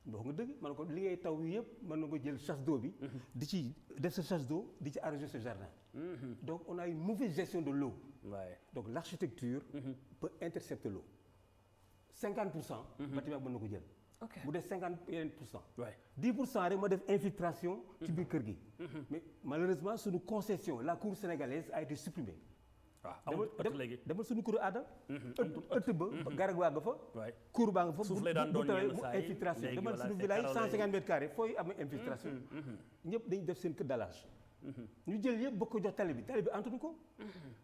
ndox nga dëgg mën na ko li ngay taw yëpp mën na ko jël chasse d'eau bi. di ci def sa chasse d'eau di ci arroser sa jardin. donc on a une mauvaise gestion de l'eau. waay donc l'architecture peut intercepter l'eau 50%. bâtiment mën na ko jël. ok bu def 50%. waay 10% rek ma def infiltration. ci biir kër gi. mais malheureusement suñu concession la cour sénégalaise a été supprimée. waaw amul ëtt léegi. demal suñu cour aada. ëtt ba garab waa nga fa. waay cour baa nga fa. suuf lay daan doon yenn saa yi infiltration léegi demal voilà, suñu c'est village carrelé. 150 mètres carrés fooy amee infiltration. ñëpp dañuy def seen kër dallage. ñu jël yëpp bëgg ko jox tali bi antunu ko.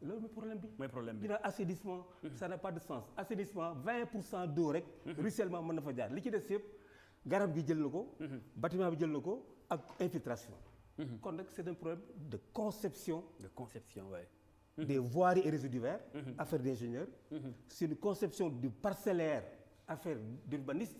loolu mooy problème bi. mooy problème bi. dina assainissement. ça n'a pas de sens assainissement 20% d'eau rek. ruissellement mën na fa jaar li ci des yëpp garab gi jël na ko. bâtiment bi jël na ko ak infiltration. kon nag c'est un problème de conception. de conception waay. des voiries et réseaux divers. affaire d'ingénieur. c'est une conception du parcellaire affaire d'urbaniste.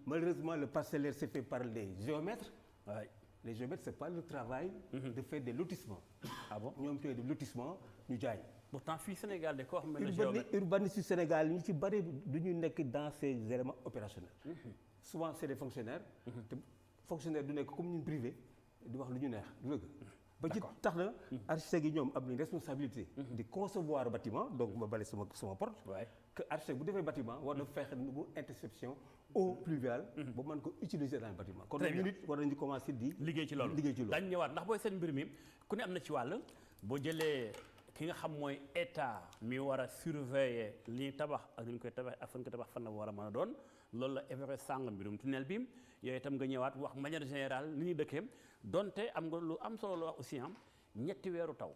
Malheureusement le parcellaire c'est fait par les géomètres. waay Les géomètres c'est pas le travail. de faire des lotissements. ah bon ñoom ñooy def lotissement ñu jaay. pourtant fii Sénégal de koo xam ne géomètre. urbaniste yu Sénégal ñu ci bari du ñu nekk dans ces éléments opérationnels. souvent c'est des fonctionnaires. te fonctionnaire du nekk comme ñun privé di wax lu ñu neex du dëgg. ba ci tax na architecte yi ñoom am nañ responsabilité. di concevoir bâtiment donc ma bale sama porte. waay que architecte bu defee bâtiment war na fexe nu mu interception eau pluviale. ba mën ko utiliser dans le bâtiment. kon ñu nit war nañu commencer di. liggéey ci loolu dañ ñëwaat ndax booy seen mbir mi ku ne am na ci wàll boo jëlee ki nga xam mooy état mi war a surveiller li ñu tabax ak ni ñu koy tabax ak fan ko tabax fan la war a mën a doon loolu la évoqué sàng mbirum tunnel bi yooyu itam nga ñëwaat wax manière générale ni ñuy dëkkee donte am nga lu am solo la wax aussi am ñetti weeru taw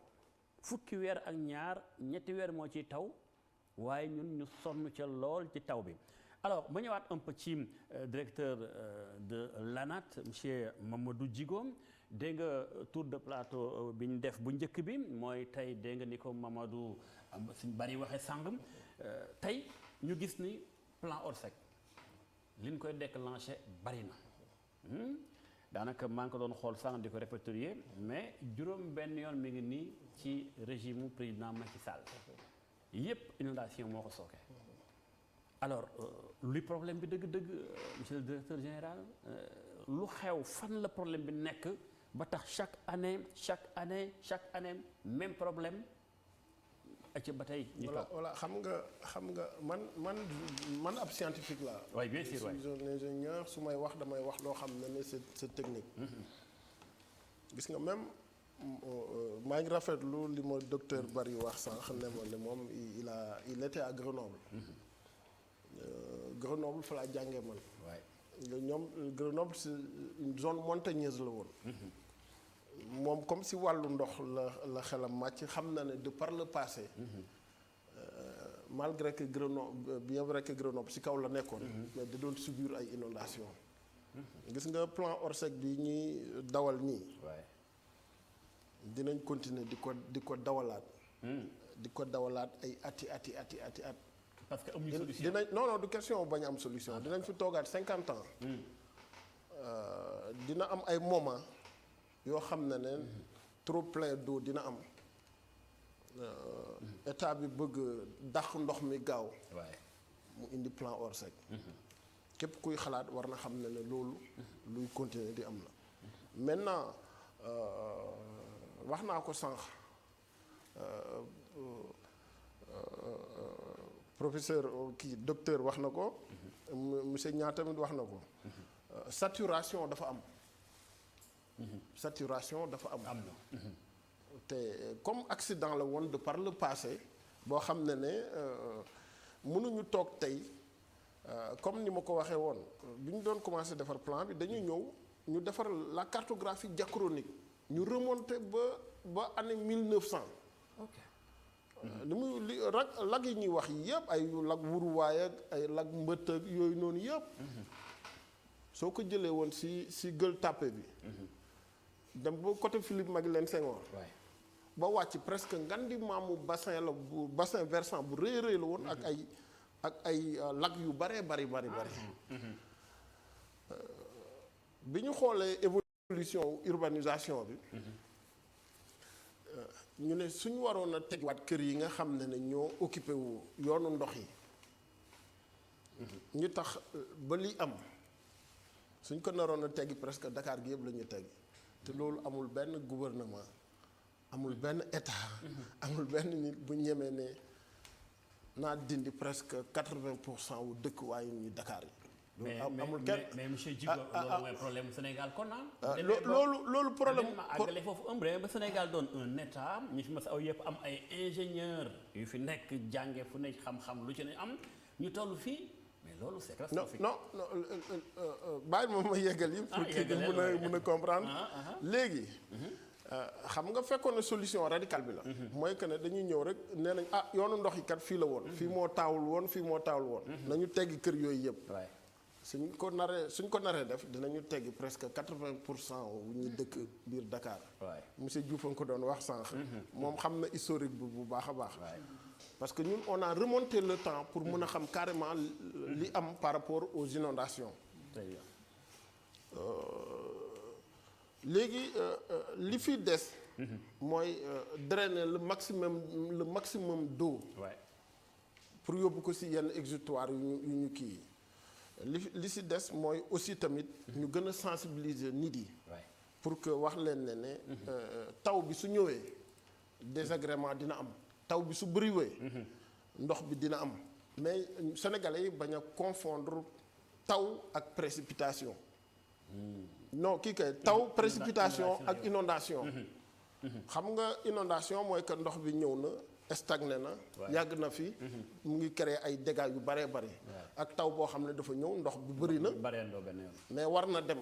fukki weer ak ñaar ñetti weer moo ciy taw waaye ñun ñu sonn ca lool ci taw bi. alors ma ñëwaat un peu ci directeur de l'ANAT monsieur Mamadou Djigo dégg nga tour de plateau bi ñu def bu njëkk bi mooy tey dégg nga ni ko Mamadou suñ bari waxee sàngam tey ñu gis ni plan Orsec li ñu koy déclenché bari na daanaka maa ngi ko doon xool sànq di ko répertorier mais juróom benn yoon mi ngi nii ci régime mu président Macky Sall yépp inondation moo ko sooke. alors luy problème bi dëgg-dëgg monsieur le directeur général lu xew fan la problème bi nekk ba tax chaque année même problème acca ba tey ñu toog. voilà xam nga man ab scientifique laa. oui bien sûr je suis un ingénieur su may wax damay wax loo xam ne c'est technique. gis nga même maa ngi rafetlu li ma docteur Barry wax sànq ne moom il était à Grenoble. Grenoble fa laa jàngee man. waay ñoom Grenoble c'est une zone montagneuse la woon. moom comme si wàllu ndox la xelam màcc xam na ne de par le passé. malgré que Grenoble bien vrai que Grenoble si kaw la nekkoon. mais da doon subir ay inondations. gis nga plan Orsec bi ñuy dawal nii. waay dinañ continuer di ko dawalaat. di ko dawalaat ay ati. parce que amuñu solution non du question bañ am solution dinañ fi toogaat 50 ans. dina am ay moment yoo xam ne trop plein d'eau dina am. état bi bëgg dàq ndox mi gaaw. mu indi plan Orsec. képp kuy xalaat war na xam ne loolu. luy continuer di am la. maintenant wax naa ko sànq. professeur kii docteur wax na ko. monsieur Niang tamit wax na ko. saturation dafa am. saturation dafa am. am na. te comme accident la woon de par le passé boo xam ne mënuñu toog tey comme ni ma ko waxee woon bi ñu doon commencé defar plan bi dañu ñëw ñu defar la cartographie diachronique ñu remonté ba année 1900. ok. li muy lag yi ñuy wax yëpp ay lag wuruwaay ak ay lag mbëtt ak yooyu noonu yëpp. soo ko jëlee woon si Gueule Tapée bi. dem ba côté Philippe Maguilène Senghor. ba wàcc presque ngan di maamu bassin la bu bassin versant bu rëy la woon. ak ay lag yu bëree bari. bi ñu xoolee évolution urbanisation bi. ñu ne suñu waroon a tegwaat kër yi nga xam ne ñoo occupé wu yoonu ndox yi. ñu tax ba li am suñ ko naroon a teggi presque Dakar gi yëpp la ñu teggi te loolu amul benn gouvernement amul benn état. amul benn nit bu ñemee ne naa dindi presque 80% wu dëkkuwaayu ñu Dakar yi. amul kenn mais monsieur Djigo loolu mooy problème Sénégal kon loolu problème ma àggale foofu ba Sénégal doon un état ñu fi mas aw yëpp am ay ingénieur yu fi nekk jànge fu ne xam-xam lu ci ne am ñu toll fii mais loolu c'est catastrophique. non bàyyi moom ma yeggal yi pour que mun a comprendre léegi xam nga fekkoon na solution radicale bi la mooy que ne dañuy ñëw rek nee nañ yoonu ndox yi kat fii la woon fii moo taawul woon nañu teggi kër yooyu yëpp suñ ko naree def dinañu teggi presque 80% wu ñu dëkk biir Dakar. monsieur Diouf a ko doon wax sànq. moom xam na historique bi bu baax a baax. parce que ñun on a remonté le temps pour mën a xam carrément li am par rapport aux inondations. léegi li fi des. mooy drainer le maximum d'eau. pour yóbbu ko ci yenn exutoire yu ñu kii. li ci des mooy aussi tamit ñu gën a sensibiliser nit yi pour que wax leen ne taw bi su ñëwee désagrément dina am taw bi su bëriwee ndox bi dina am mais sénégalais yi bañ a confondre taw ak précipitation non kii kay taw précipitation ak inondation xam nga inondation mooy que ndox bi ñëw na stagné na yàgg na fi mu ngi créer ay dégâts yu bëree bëri ak taw boo xam ne dafa ñëw ndox bi bëri na mais war na dem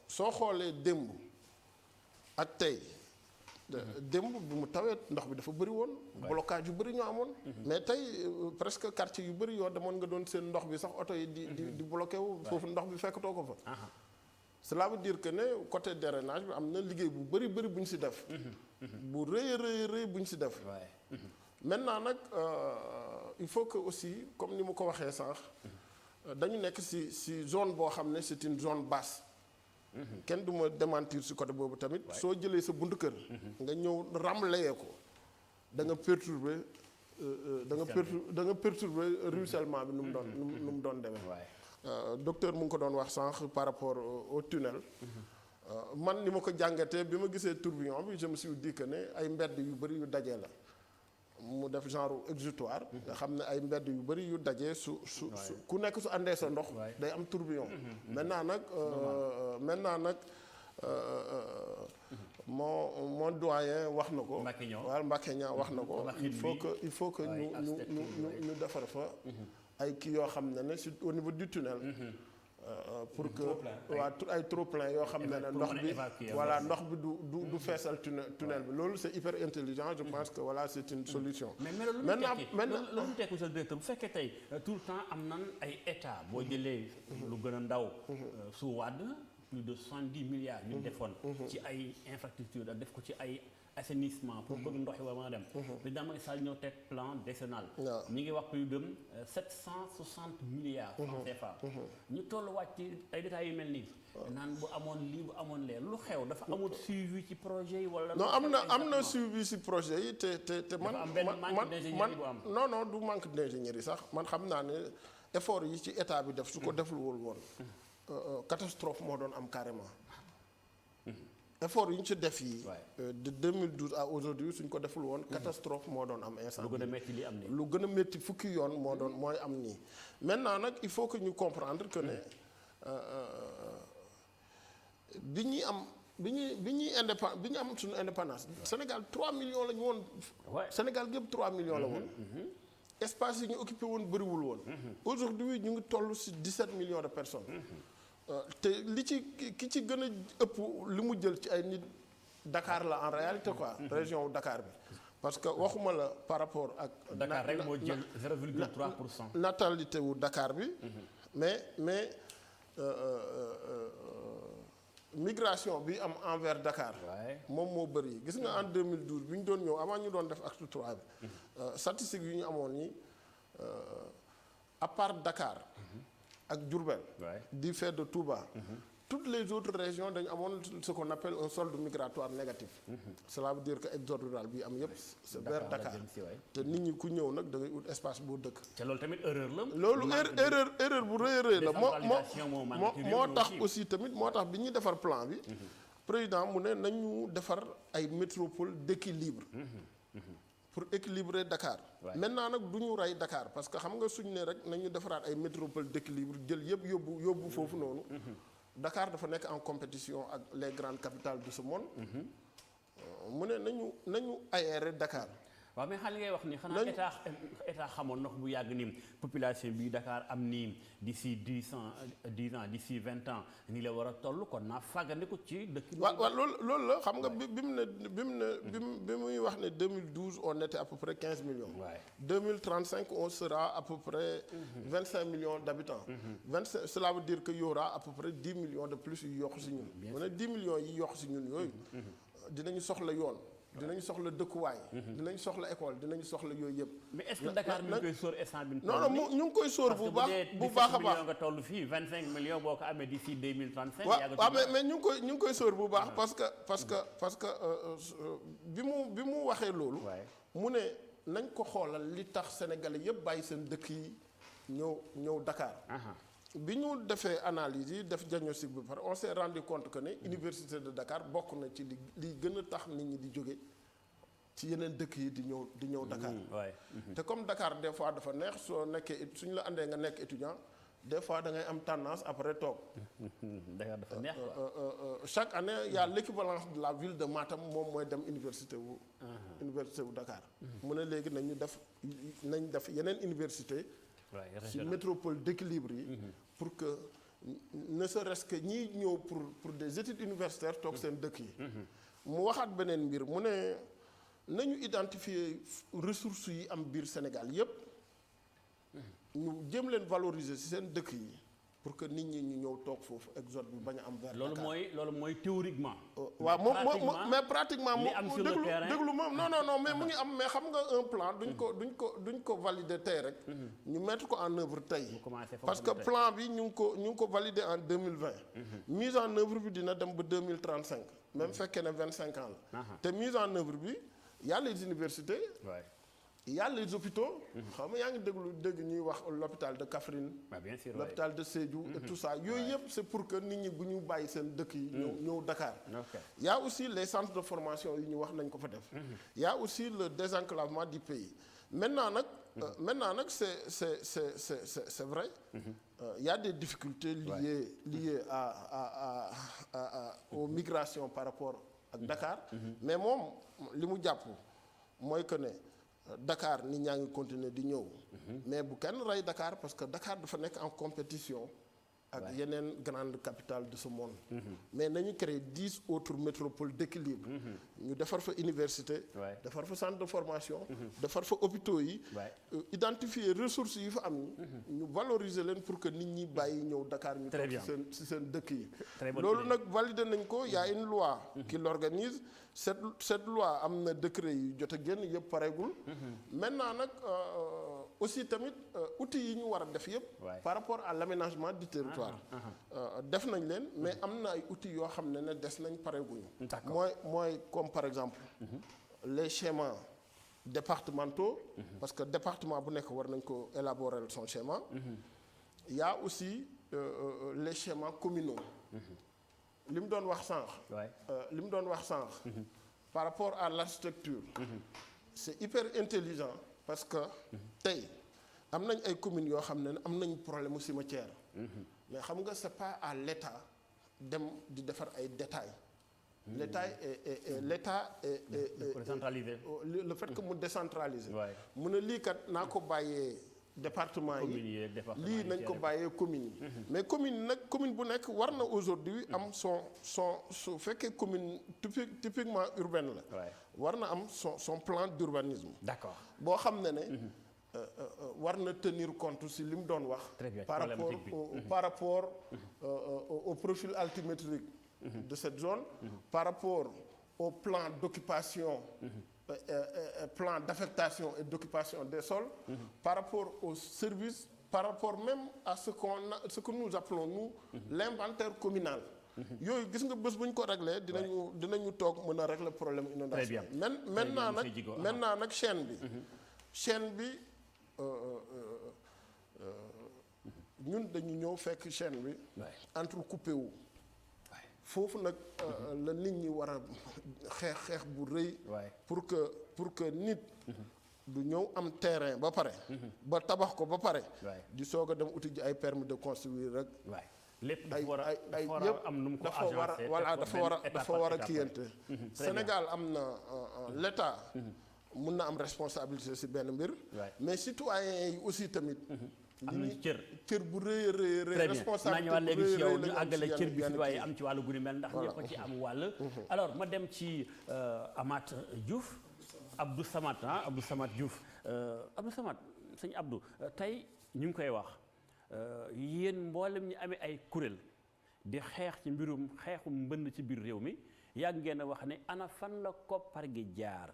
soo xoolee démb ak tey démb bi mu tawee ndox bi dafa bëri woon blocage yu bëri ñoo amoon mais tey presque quartier yu bëri yoo demoon nga doon seen ndox bi sax oto yi di bloqué wu foofu ndox bi fekkatoo ko fa cela veut dire que ne côté drainage bi am na liggéey bu bëri bu ñu si def bu rëy bu ñu si def maintenant nag il faut que aussi comme ni mu ko waxee sànq dañu nekk si zone boo xam ne c'est une zone basse kenn du ma démentir si côté boobu tamit soo jëlee sa buntu kër nga ñëw remblayer ko da nga perturber da nga perturber ruissellement bi nu mu doon demee docteur mu ngi ko doon wax sànq par rapport au tunnel man ni ma ko jàngatee bi ma gisee tourbillon bi je me suis dit que ne ay mbedd yu bëri yu dajee la mu def genre exutoire nga xam ne ay mbedd yu bëri yu dajee su ku nekk su àndee sa ndox day am tourbillon maintenant nag mon doyen wax na ko waaw Mbacké Niang wax na ko il faut que ñu defar fa ay kii yoo xam ne si au niveau du tunnel pour que ay trop plein yoo xam ne ndox bi voilà ndox bi du feesal tunnel bi loolu c'est hyper intelligent je pense que voilà c'est une solution maintenant loolu tekki monsieur le directeur bu fekkee tey tout le temps am nan ay état boo jëlee lu gën a ndaw su Wade plus de 70 milliards ñu defoon ci ay infrastructure da def ko ci ay assainissement pour bëgg ndox yi war mën a dem président Macky Sall ñëw teg plan décennal ñi ngi wax plus de 760 milliards francs CFA ñu tolluwaat ci ay détails yu mel nii naan bu amoon lii bu amoon lee lu xew dafa amul suivi ci projet yi wala non am na suivi ci projet yi te man non du manque d'ingénierie sax man xam naa ne effort yi ci état bi def su ko defluwul woon catastrophe moo doon am carrément effort yu ñu ci def yi de 2012 à aujourd'hui suñ ko deful woon catastrophe moo doon am instant lu gën a métti li am nii. lu gën a métti fukki yoon mooy am nii maintenant nag il faut que ñu comprendre que ne bi ñuy am bi ñu am suñu indépendance Sénégal 3 millions la ñu woon Sénégal gépp 3 millions la woon espace yi ñu occupé woon bëriwul woon aujourd'hui ñu ngi toll ci 17 millions de personnes te ki ci gën a ëpp li mu jël ci ay nit Dakar la en réalité quoi région Dakar bi parce que waxuma la par rapport ak Dakar rek moo jël 0,3%. natalité wu Dakar bi mais migration bi am envers Dakar moom moo bëri gis nga en 2012 bi ñu doon ñëw avant ñu doon def acte 3 bi statistiques yu ñu amoon ni à part Dakar ak Diourbel du fait de Touba toutes les autres régions dañu amoon ce qu'on appelle un solde migratoire négatif cela veut dire que exode rural bi am yëpp c'est vers Dakar te nit ñi ku ñëw nag da ngay ut espace boo dëkk te loolu tamit erreur la loolu erreur bu rëy a rëy la moo tax aussi tamit moo tax bi ñuy defar plan bi président mu ne nañu defar ay métropole d'équilibre pour équilibrer Dakar maintenant nag du ñu rey Dakar parce que xam nga suñ ne rek nañu defaraat ay métropole d'équilibre jël yëpp yóbbu foofu noonu Dakar dafa nekk en compétition ak les grandes capitales de ce monde mu ne nañu aérer Dakar waaw mais xal ngay wax ni xanaa état xamoon na bu yàgg ni population bi Dakar am ni d'ici 10 ans d'ici 20 ans ni la war a toll kon naa fàggandiku ci dëkk. waaw loolu la xam nga bi muy wax ne 2012 on était à peu près 15 millions. 2035 on sera à peu près 25 millions d'habitants. 25 cela veut dire que y aura à peu près 10 millions de plus yu yokk si ñun. mu ne 10 millions yi yokk si ñun yooyu. dinañu soxla yoon. dinañ soxla dëkkuwaay. dinañ soxla école dinañ soxla yooyu yëpp. mais est-ce que Dakar mi ngi koy sóor instant bi. non ñu ngi koy sóor bu baax a baax nga toll fii 25 millions boo ko amee d'ici 2035. waaw mais ñu ngi koy sóor bu baax parce que bi mu waxee loolu. mu ne nañ ko xoolal li tax sénégalais yëpp bàyyi seen dëkk yi ñëw Dakar. bi ñu defee analyse yi def diagnostic bi pare on s'est rendu compte que ne université de Dakar bokk na ci li gën a tax nit ñi di jóge ci yeneen dëkk yi di ñëw Dakar. te comme Dakar des fois dafa neex soo nekkee suñu la andee nga nekk étudiant des fois da ngay am tendance après toog. Dakar dafa neex chaque année y a l'équivalence de la ville de Matam moom mooy dem université wu Dakar. mu ne léegi nañ def yeneen université. ci métropole d'équilibre yi pour que ne serait-ce que ñiy ñëw pour des études universitaires toog seen dëkk yi mu waxaat beneen mbir mu ne nañu identifier ressources yi am biir Sénégal yépp ñu jéem leen valoriser ci seen dëkk yi pour que nit ñi ñu ñëw toog foofu exode bi bañ a am vers Dakar loolu mooy théoriquement. waaw mais pratiquement li am sur le terrain déglu moom non mais mu ngi am mais xam nga un plan duñ ko valider tey rek. ñu mettre ko en œuvre tey. parce que plan bi ñu ngi ko valider en 2020. mise en œuvre bi dina dem ba 2035. même fekkee ne 25 ans la. te mise en œuvre bi y a les universités. il y a les hôpitaux. xam nga yaa ngi dégg ñuy wax l'hôpital de Kaffrine. bien sûr l'hôpital de Sédhiou. et tout ça yooyu yëpp c'est pour que nit ñi bu ñu bàyyi seen dëkk yi. ñëw Dakar. il y a aussi les centres de formation yi ñu wax nañ ko fa def. il y a aussi le désenclavement du pays. maintenant nag c'est vrai. Il y a des difficultés liées aux migrations par rapport ak Dakar. mais moom li mu jàpp mooy que ne. Dakar nit ñaa ngi continuer di ñëw. mais bu kenn rey Dakar parce que Dakar dafa nekk en compétition. ak yeneen grandes capitales de ce monde. mais nañu créer 10 autres métropoles d'équilibre. ñu defar fa université. defar fa centre de formation. defar fa hôpitaux yi. identifier ressources yi fa am ni ñu valoriser leen pour que nit ñi bàyyi ñëw Dakar ñu toog ci seen dëkk yi. loolu nag validé nañ ko y a une loi. qui l'organise cette loi am na décret yu jot a génn yëpp pareegul. maintenant nag aussi tamit outils yi ñu war a def yëpp. par rapport à l'aménagement du territoire. def nañ leen mais am na ay outils yoo xam ne des nañ pareeguñu. mooy comme par exemple. les schémas départementaux. parce que département bu nekk war nañ ko élaborer son schéma. il y a aussi les schémas communaux. li mu doon wax sànq. li mu doon wax sànq. par rapport à l'architecture. c'est hyper intelligent parce que tey am nañ ay communes yoo xam ne am nañ problème mu cimetière. mais xam nga c'est pas à l'État dem di defar ay détails. l'État est décentralisé. le fait que mu décentraliser. mu ne lii kat naa ko bàyyee département yi lii nañ ko bàyyee communes yi. mais commune bu nekk war na aujourd'hui am su fekkee commune typiquement urbaine la. war na am son plan d'urbanisme. d'accord boo xam ne. war na tenir compte si li mu doon wax. par rapport au profil altimétrique de cette zone. par rapport au plan d'occupation. plan d'affectation et d'occupation des sols. par rapport aux services, par rapport même à ce que nous appelons nous l'inventaire communal. yooyu gis nga bés bu ñu ko réglé dinañu toog mën a régler problème inondation. maintenant nag chaîne bi ñun dañu ñëw fekk chaîne bi entrecoupé wu. foofu nag la nit ñi war a xeex bu rëy. pour que nit du ñëw am terrain ba pare. ba tabax ko ba pare. di soog a dem uti ji ay permis de construire rek. lépp dafa war a am nu mu ko agencé dafa war a kiyante. Sénégal am na l'État mun na am responsabilité ci benn mbir. mais citoyens yi aussi tamit. am nañu cër bu rëy responsabilité naa ñëwaat léegi ci yow ñu àggale cër bi citoyen am ci wàllu guni mel ndax ñëpp a ci am wàll. alors ma dem ci Amath Diouf Abdou Samad Abdou Samad Diouf Abdou Samad sëñ Abdou tey ñu ngi koy wax yéen mboolem ñi amee ay kuréel di xeex ci mbirum xeexum mbënn ci biir réew mi yàgg ngeen a wax ne ana fan la koppar gi jaar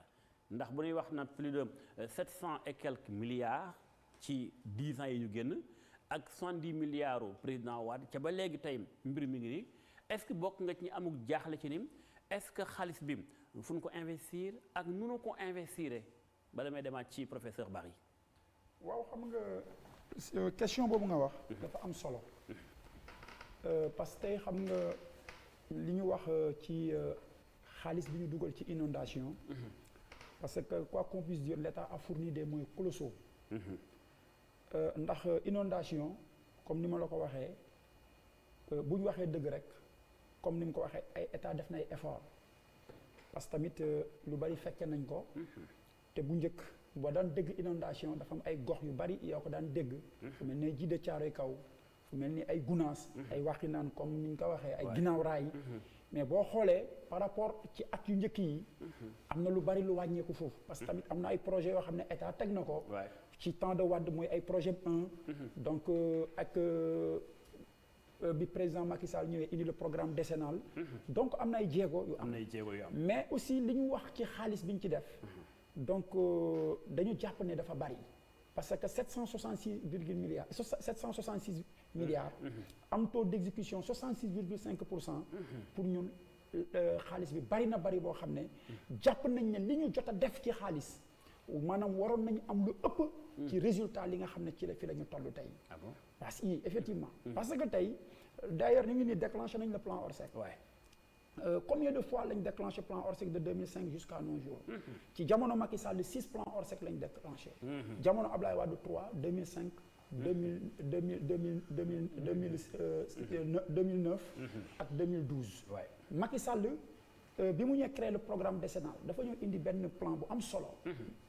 ndax bu ñuy wax na plus de 700 et quelques milliards ci 10 ans yi ñu génn ak 70 milliards u président Wade ca ba léegi tey mbir mi ngi nii est-ce que bokk nga ci ñi amul jaaxle ci ni est-ce que xaalis bi fu ñu ko investir ak nu ñu ko investir bala may demaat ci professeur Barry. waaw xam nga question boobu nga wax. dafa am solo. parce que tey xam nga li ñu wax ci xaalis bi ñu dugal ci inondation. parce que quoi qu'on puisse dire l'État a fourni des moyens colossaux. ndax inondation comme ni ma la ko waxee bu ñu waxee dëgg rek comme ni mu ko waxee ay état def na ay effort parce que tamit lu bari fekke nañ ko te bu njëkk boo daan dégg inondation dafa am ay gox yu bari yoo ko daan dégg fu mel ne Jidda Caaroy Kaw fu mel ni ay Gunaas ay Waxinaan comme ni ñu ko waxee ay ginnaaw raay mais boo xoolee par rapport ci at yu njëkk yi am na lu bari lu wàññeeku foofu parce que tamit am na ay projets yoo xam ne état teg na ko ci temps de Wade mooy ay projet 1 donc ak bi président Macky Sall ñëwee indi le programme décennal donc am na ay jéego yu am mais aussi li ñu wax ci xaalis bi ñu ci def donc dañu jàpp ne dafa bari parce que 766 milliards am taux d'exécution 66,5% pour ñun xaalis bi bari na bari boo xam ne jàpp nañ ne li ñu jot a def ci xaalis maanaam waroon nañu am lu ëpp ci résultat li nga xam ne ci la fi la ñu toll tey parce que effectivement parce que tey d'ailleurs ñu ngi ni déclenché nañ le plan Orsec combien de fois lañ déclenché plan Orsec de 2005 jusqu'à nos jours ci jamono Macky Sall 6 plan Orsec lañ déclenché jamono Abdoulaye Wade 3 2005 2009 ak 2012 Macky Sall bi mu ñëw créer le programme décennal dafa ñëw indi benn plan bu am solo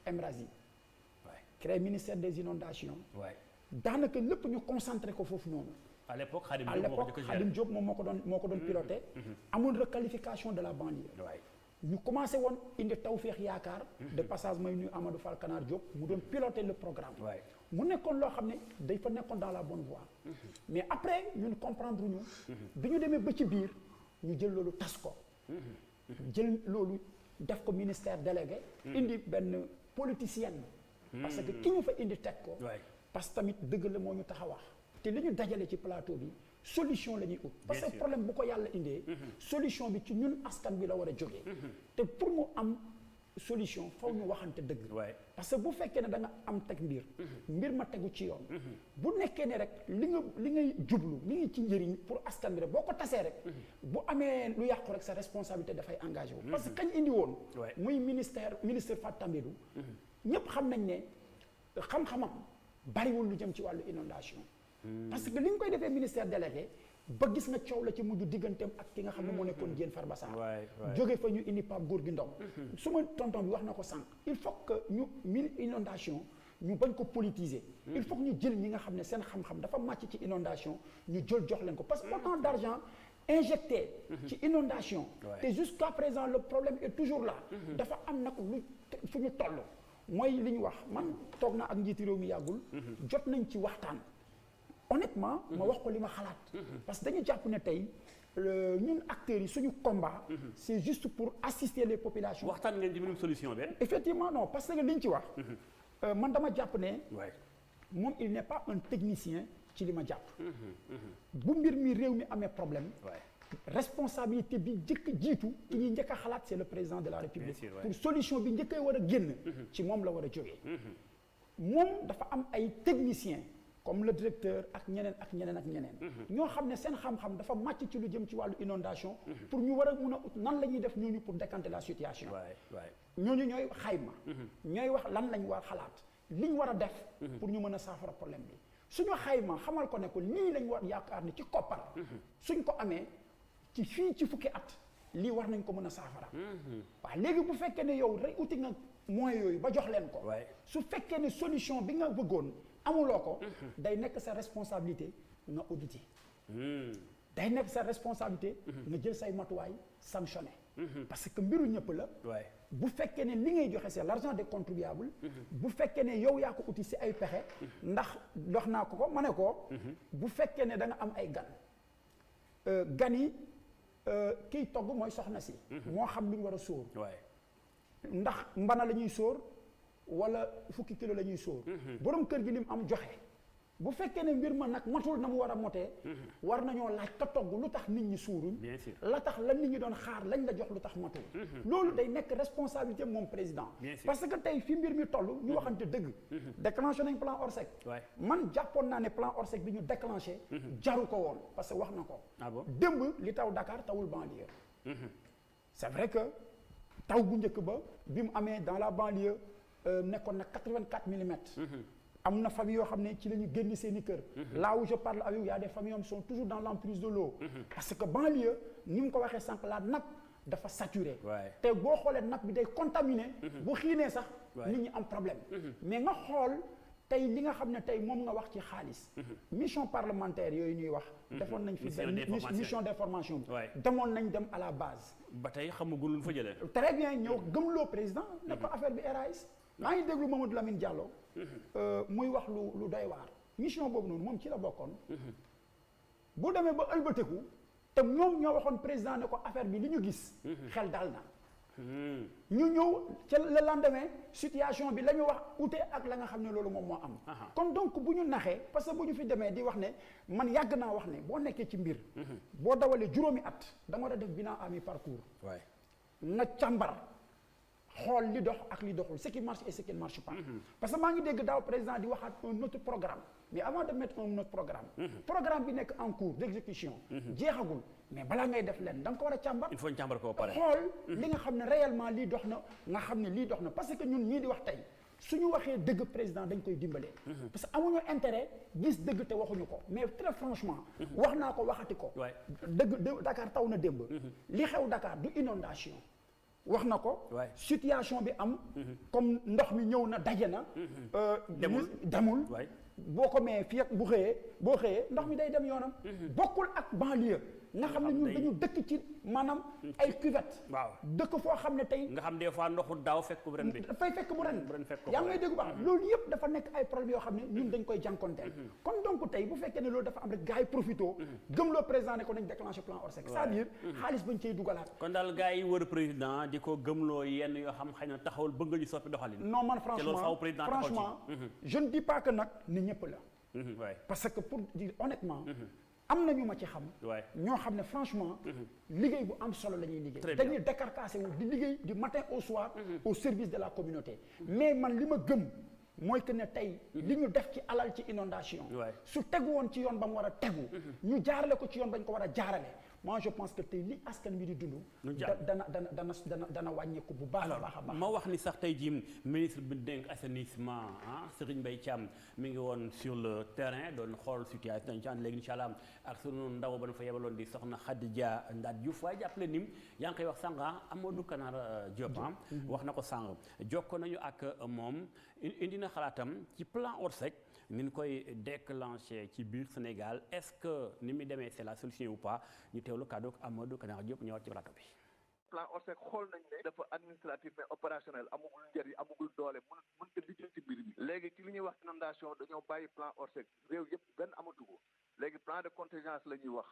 Emrasi créer ministère des inondations daanaka lépp ñu concentré ko foofu noonu à l'époque Khadim Diop moom moo ko doon piloté amoon requalification de la banlieue ñu commencé woon indi Tawfekh Yaakaar de passage may nuyu Amadou Fall Kanar Diop mu doon piloté le programme mu nekkoon loo xam ne day fa nekkoon dans la bonne voie mais après ñun comprendre ñu bi ñu demee ba ci biir ñu jël loolu tas ko jël loolu def ko ministère délégué indi benn politicienne parce que ki ñu fa indi teg ko parce que tamit dëgg la moo ñu tax a wax te li ñu dajale ci plateau bi solution la ñuy ut parce que problème bu ko yàlla indee solution bi ci ñun askan bi la war a jógee te pour mu am solution faw ñu waxante dëgg. Ouais. parce que bu fekkee ne da nga am teg mbir ma tegu ci yoon. bu nekkee ne rek li ngay jublu li ngi ci njëriñ pour askan bi rek boo ko tasee rek. bu amee lu yàqu rek sa responsabilité dafay engagé wu. parce que kañ indi woon. muy ministre Fatou Tambédou. ñëpp xam nañ ne xam-xamam bariwul lu jëm ci wàllu inondation. parce que li ñu koy defee ministère délégué. ba gis nga coow la ci mujj digganteem ak ki nga xam ne moo nekkoon Diène Farba Sarr jóge fa ñu indi Pape Gorgui Ndong suma tonton bi wax na ko sànq il faut que ñu inondation ñu bañ ko politiser il faut que ñu jël ñi nga xam ne seen xam-xam dafa màcc ci inondation ñu jël jox leen ko parce que autant d'argent injecté ci inondation te jusqu'à présent le problème est toujours là dafa am nag lu fu ñu toll mooy li ñu wax man toog naa ak njiiti réew mi yàggul jot nañ ci waxtaan honnêtement ma wax ko li ma xalaat parce que dañu jàpp ne tey ñun acteurs yi suñu combat c'est juste pour assister les populations. waxtaan ngeen ci mbirum solution bi. effectivement non parce que li ñu ci wax man dama jàpp ne moom il n'est pas un technicien ci li ma jàpp bu mbir mi réew mi amee problème responsabilité bi jiitu ki ñuy njëkk a xalaat c'est le président de la République pour solution bi njëkkee war a génn ci moom la war a jógee moom dafa am ay techniciens comme le directeur ak ñeneen ak ñeneen ak ñeneen ñoo xam ne seen xam-xam dafa màcc ci lu jëm ci wàllu inondation pour ñu war a mun a ut nan la ñuy def ñooñu pour décanter la situation ñooñu ñooy xayma ñooy wax lan lañ war xalaat liñ war a def pour ñu mën a saafara problème bi suñu xayma xamal ko ne ko lii lañ war yaakaar ni ci koppar suñ ko amee ci fii ci fukki at lii war nañ ko mën a saafara waaw léegi bu fekkee ne yow rek uti nga moyens yooyu ba jox leen ko su fekkee ne solution bi nga bëggoon amuloo ko day nekk sa responsabilité nga auditer day nekk sa responsabilité nga jël say matuwaay sanctionné parce que mbiru ñëpp la bu fekkee ne li ngay joxe c'est l'argent des contribuables bu fekkee ne yow yaa ko uti si ay pexe ndax dox naa ko ma ne ko bu fekkee ne da nga am ay gan yi kiy togg mooy soxna si moo xam lu ñu war a sóor ndax mbana la ñuy sóor wala fukki kilo la ñuy sóor borom kër gi lim am joxe bu fekkee ne mbir ma nag matul na mu war a motee war nañoo laaj ka togg lu tax nit ñi suuruñ la tax lan nit ñi doon xaar lañ la jox lu tax matul loolu day nekk responsabilité moom président parce que tey fi mbir mi toll ñu waxante dëgg déclenché nañ plan Orsec man jàppoon naa ne plan Orsec bi ñu déclenché jaru ko woon parce que wax na ko démb li taw Dakar tawul banlieue c'est vrai que taw bu njëkk ba bi mu amee dans la banlieue nekkoon na 84 millimètres am na famille yoo xam ne ci la ñu génn seen i kër là où je parle avec vous, y a des familles qui sont toujours dans l'emprise de l'eau parce que banlieue ni mu ko waxee sànq la nappe dafa saturé te boo xoolee nappe bi day contaminé bu xiinee sax nit ñi am problème mais nga xool tey li nga xam ne tey moom nga wax ci xaalis mission parlementaire yooyu ñuy wax defoon nañ fi benn mission d'information bi demoon nañ dem à la base ba tey xamagul lu fa jëlee très bien ñëw gëmloo président ne ko affaire bi RAS maa ngi déglu Mamadou Lamine Diallo muy wax lu doy waar mission boobu noonu moom ci la bokkoon bu demee ba ëlbateku te ñoom ñoo waxoon président ne ko affaire bi li ñu gis xel dal na ñu ñëw ca le lendemain situation bi la ñu wax ute ak la nga xam ne loolu moom moo am kon donc bu ñu naxee parce que bu ñu fi demee di wax ne man yàgg naa wax ne boo nekkee ci mbir boo dawalee juróomi at da nga war a def bilan à mi-parcours nga càmbar xool li dox ak li doxul ce qui marche et ce qui ne marche pas parce que maa ngi dégg daaw président di waxaat un autre programme mais avant de mettre un autre programme bi nekk en cours d'exécution jeexagul mais balaa ngay def leen da nga ko war a càmbar il faut càmbar ko pare xool li nga xam ne réellement lii dox na nga xam ne lii dox na parce que ñun ñii di wax tey suñu waxee dëgg président dañ koy dimbalee parce que amuñu intérêt gis dëgg te waxuñu ko mais très franchement wax naa ko waxati ko dëgg Dakar taw na démb li xew Dakar du inondation wax na ko situation bi am comme ndox mi ñëw na daje na demul boo ko mee fii ak boo xëyee ndox mi day dem yoonam bokkul ak banlieue nga xam ne ñun dañu dëkk ci maanaam ay cuvette dëkk foo xam ne tey nga xam des fois ndoxu daaw fekk bu ren bi dafay fekk bu ren yaa ngi may dégg baax loolu yëpp dafa nekk ay problèmes yoo xam ne ñun dañ koy jànkonteel kon donc tey bu fekkee ne loolu dafa am rek gars yi profito gëmloo président ne ko nañ déclenché plan Orsec c'est-à-dire xaalis bañ cay dugalaat kon daal gars yi wër président di ko gëmloo yenn yoo xam xëy na taxawul bëgg ñu soppi doxalin non man franchement je ne dis pas que nag ni ñëpp la parce que pour dire honnêtement am na ñu ma ci xam. Ouais. ñoo xam ne franchement. liggéey bu am solo la ñuy liggéey. Très bien. dañuy décarcassé wu di liggéey du matin au soir. au service de la communauté. mais man li ma gëm mooy que ne tey li ñu def ci alal ci inondation. Ouais. su tegu woon ci yoon ba mu war a tegu. ñu jaarale ko ci yoon ba ñu ko war a jaarale. moi je pense que tey li askan wi di dund. dana wàññeeku bu baax a baax a baax. ma wax ni sax tey jii ministre bi dénk assainissement Serigne Mbaye Thiam mi ngi woon sur le terrain doon xool situation dañu ci ànd léegi incha allah ak sunu ndaw ba nu fa yebaloon di soxna Khadija Ndat Diouf waaye jàppale ni yaa ngi koy wax sànq Amadou Canara Diop wax na ko sànq jokko nañu ak moom indi na xalaatam ci plan Orsec ni ñu koy déclenché ci biir Sénégal est-ce que ni muy demee c'est la solution ou pas ñu teewlu kàddu Amadou Canara Diop ñëwaat ci plateau bi. plan Orsec xool nañ ne dafa administratif mais opérationnel amagul njëriñ amagul doole mënut a liggéey ci mbir mi léegi ci li ñuy wax inondation dañoo bàyyi plan Orsec réew yëpp benn amatu ko léegi plan de contingence la ñuy wax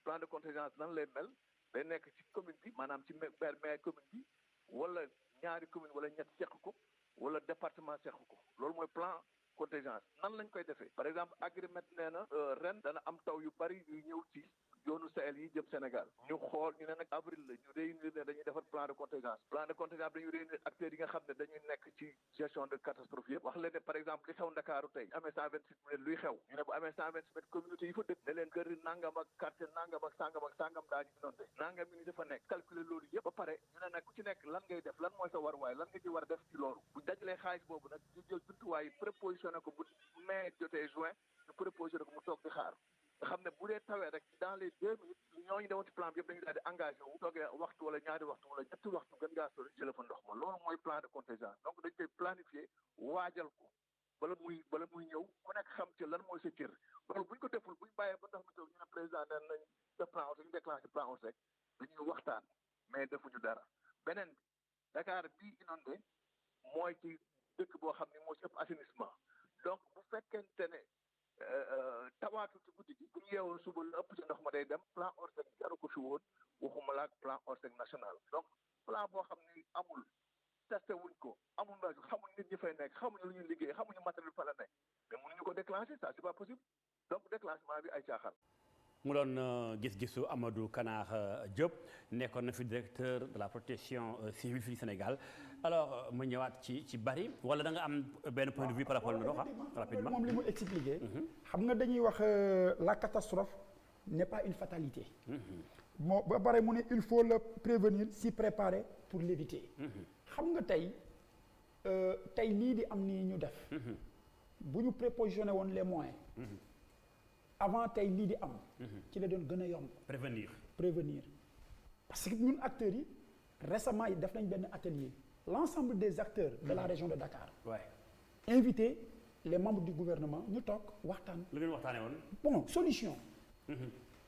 plan de contingence nan lay mel day nekk ci commune bi maanaam ci maire commune bi wala ñaari commune wala ñett seq ko wala département seq ko loolu mooy plan contingence nan lañ koy defee par exemple Agrimet nee na ren dana am taw yu bari yu ñëw ci yoonu Sahel yi jëm Sénégal ñu xool ñu ne nag avril la ñu réunir ne dañuy defar plan de contingence dañuy réunir acteurs yi nga xam ne dañuy nekk ci gestion de catastrophe yëpp wax leen ne par exemple li xew Ndakaaru tey amee 126 mètres luy xew ñu ne bu amee 126 mètres communauté yi fa dëkk ne leen kër nangam ak quartier nangam ak sangam daañu inondé nangam yi ñu dafa nekk calculer loolu yëpp ba pare ñu ne nag ku ci nekk lan ngay def lan mooy sa waruwaay lan nga ci war a def ci loolu bu dajalee xaalis boobu nag ñu jël jumtuwaay prépositionné ko bu mai jotee juin ñu prépositionné ko mu toog di xaar nga xam ne bu dee tawee rek dans les 2 minutes ñooñu demoon ci plan bi yëpp dañu daal di engagé wu toogee waxtu wala ñaari waxtu wala ñetti waxtu gën ngaa sori jëlee fa ndox ma loolu mooy plan de contingence donc dañ koy planifier waajal ko bala muy ñëw ku nekk xam ci lan mooy sa cër loolu buñ ko deful buñ bàyyee ba ndox mi toog ñu ne président nee nañ def plan Orsec ñu déclenché plan Orsec dañuy waxtaan mais defuñu dara beneen bi Dakar bii inondé mooy ci dëkk boo xam ne moo ci ëpp assainissement donc bu fekkente ne tawaatu ci guddi gi bu ñu yeewoon suba lu ëpp ci ndox ma day dem plan Orsec jaru ko fi woon waxuma la ak plan Orsec national donc plan boo xam ni amul testé wuñ ko amul mbaa xamuñ nit ñi fay nekk xamuñu lu ñuy liggéey xamuñu matériel fa la nekk mais mënuñu ko déclencher ça c'est pas possible donc déclenchement bi ay caaxaan. mu doon gis-gisu Amadou Canara Diop nekkoon na fi directeur de la protection civile fii Sénégal alors ma ñëwaat ci bari wala da nga am benn point de vue par rapport à ndox rapidement moom li mu expliqué. xam nga dañuy wax la catastrophe n'est pas une fatalité. moo ba pare mu ne il faut le prévenir s'y préparer pour l'éviter. xam nga tey lii di am nii ñu def. bu ñu prépositionné woon les moyens. avant tey lii di am. ci la doon gën a yomb. prévenir parce que ñun acteurs yi récemment yi def nañ benn atelier l'ensemble des acteurs de la région de Dakar. invité les membres du gouvernement ñu toog waxtaan. lu ngeen waxtaanee woon. bon solution.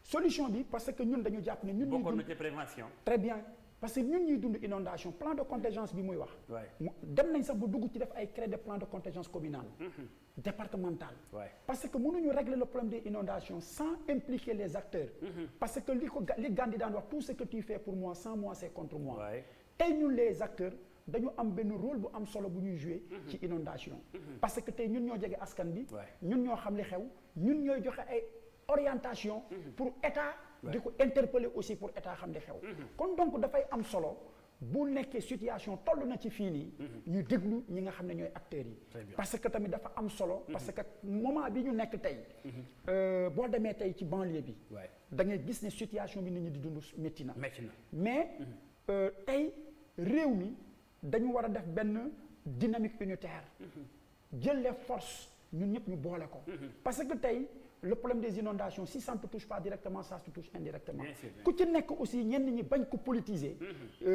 solution bi parce que ñun dañu jàpp ne ñun. bokkoon na ci prévention. très bien parce que ñun ñuy dund inondation plan de contingence bi muy wax. dem nañ sax bu dugg ci def ay créer de plan de contingence communal. départemental. parce que mënuñu régler le problème des inondations sans impliquer les acteurs. parce que li Gandhi daan wax tout ce que tu fais pour moi sans moi c'est contre moi. tey ñun les acteurs dañu am benn rôle bu am solo bu ñuy jouer ci inondation parce que tey ñun ñoo jege askan bi. ñun ñoo xam li xew ñun ñooy joxe ay orientation pour état. di ko interpeller aussi pour état xam li xew. kon donc dafay am solo. bu nekkee situation toll na ci fii nii. ñu déglu ñi nga xam ne ñooy acteurs yi. parce que tamit dafa am solo. parce que moment bi ñu nekk tey. boo demee tey ci banlieue bi. da ngay gis ne situation bi nit ñi di dund métti na. mais tey réew mi dañu war a def benn dynamique unitaire. jël les forces ñun ñëpp ñu boole ko. parce que tey le problème des inondations si ça ne te touche pas directement ça te touche indirectement. ku ci nekk aussi ñenn ñi bañ ko politiser.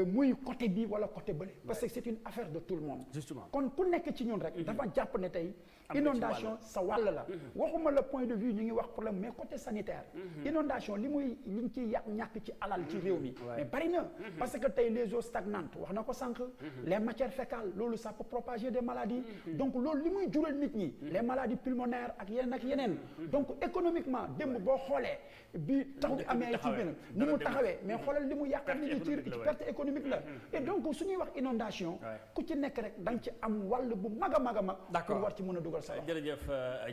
muy côté bi wala côté bële. parce que c'est une affaire de tout le monde. justement kon ku nekk ci ñun rek. dafa jàpp ne tey. inondation sa wàll la. waxuma le point de vue ñu ngi wax problème mais côté sanitaire. inondation liñ ci ñàkk ci alal ci réew mi. mais bari na. parce que tey les eaux stagnantes wax na ko sànq. les matières fécales loolu ça peut propager des maladies. donc loolu li muy jural nit ñi. les maladies pulmonaires ak yeneen. donc économiquement démb boo xoolee bi taw bi amee ci benn ni mu taxawee mais xoolal li mu yàqal nit ñi ci perte économique la et donc suñuy wax inondation ku ci nekk rek da nga ci am wàll bu mag a mag a mag pour war ci mën a dugal sa wax. jërëjëf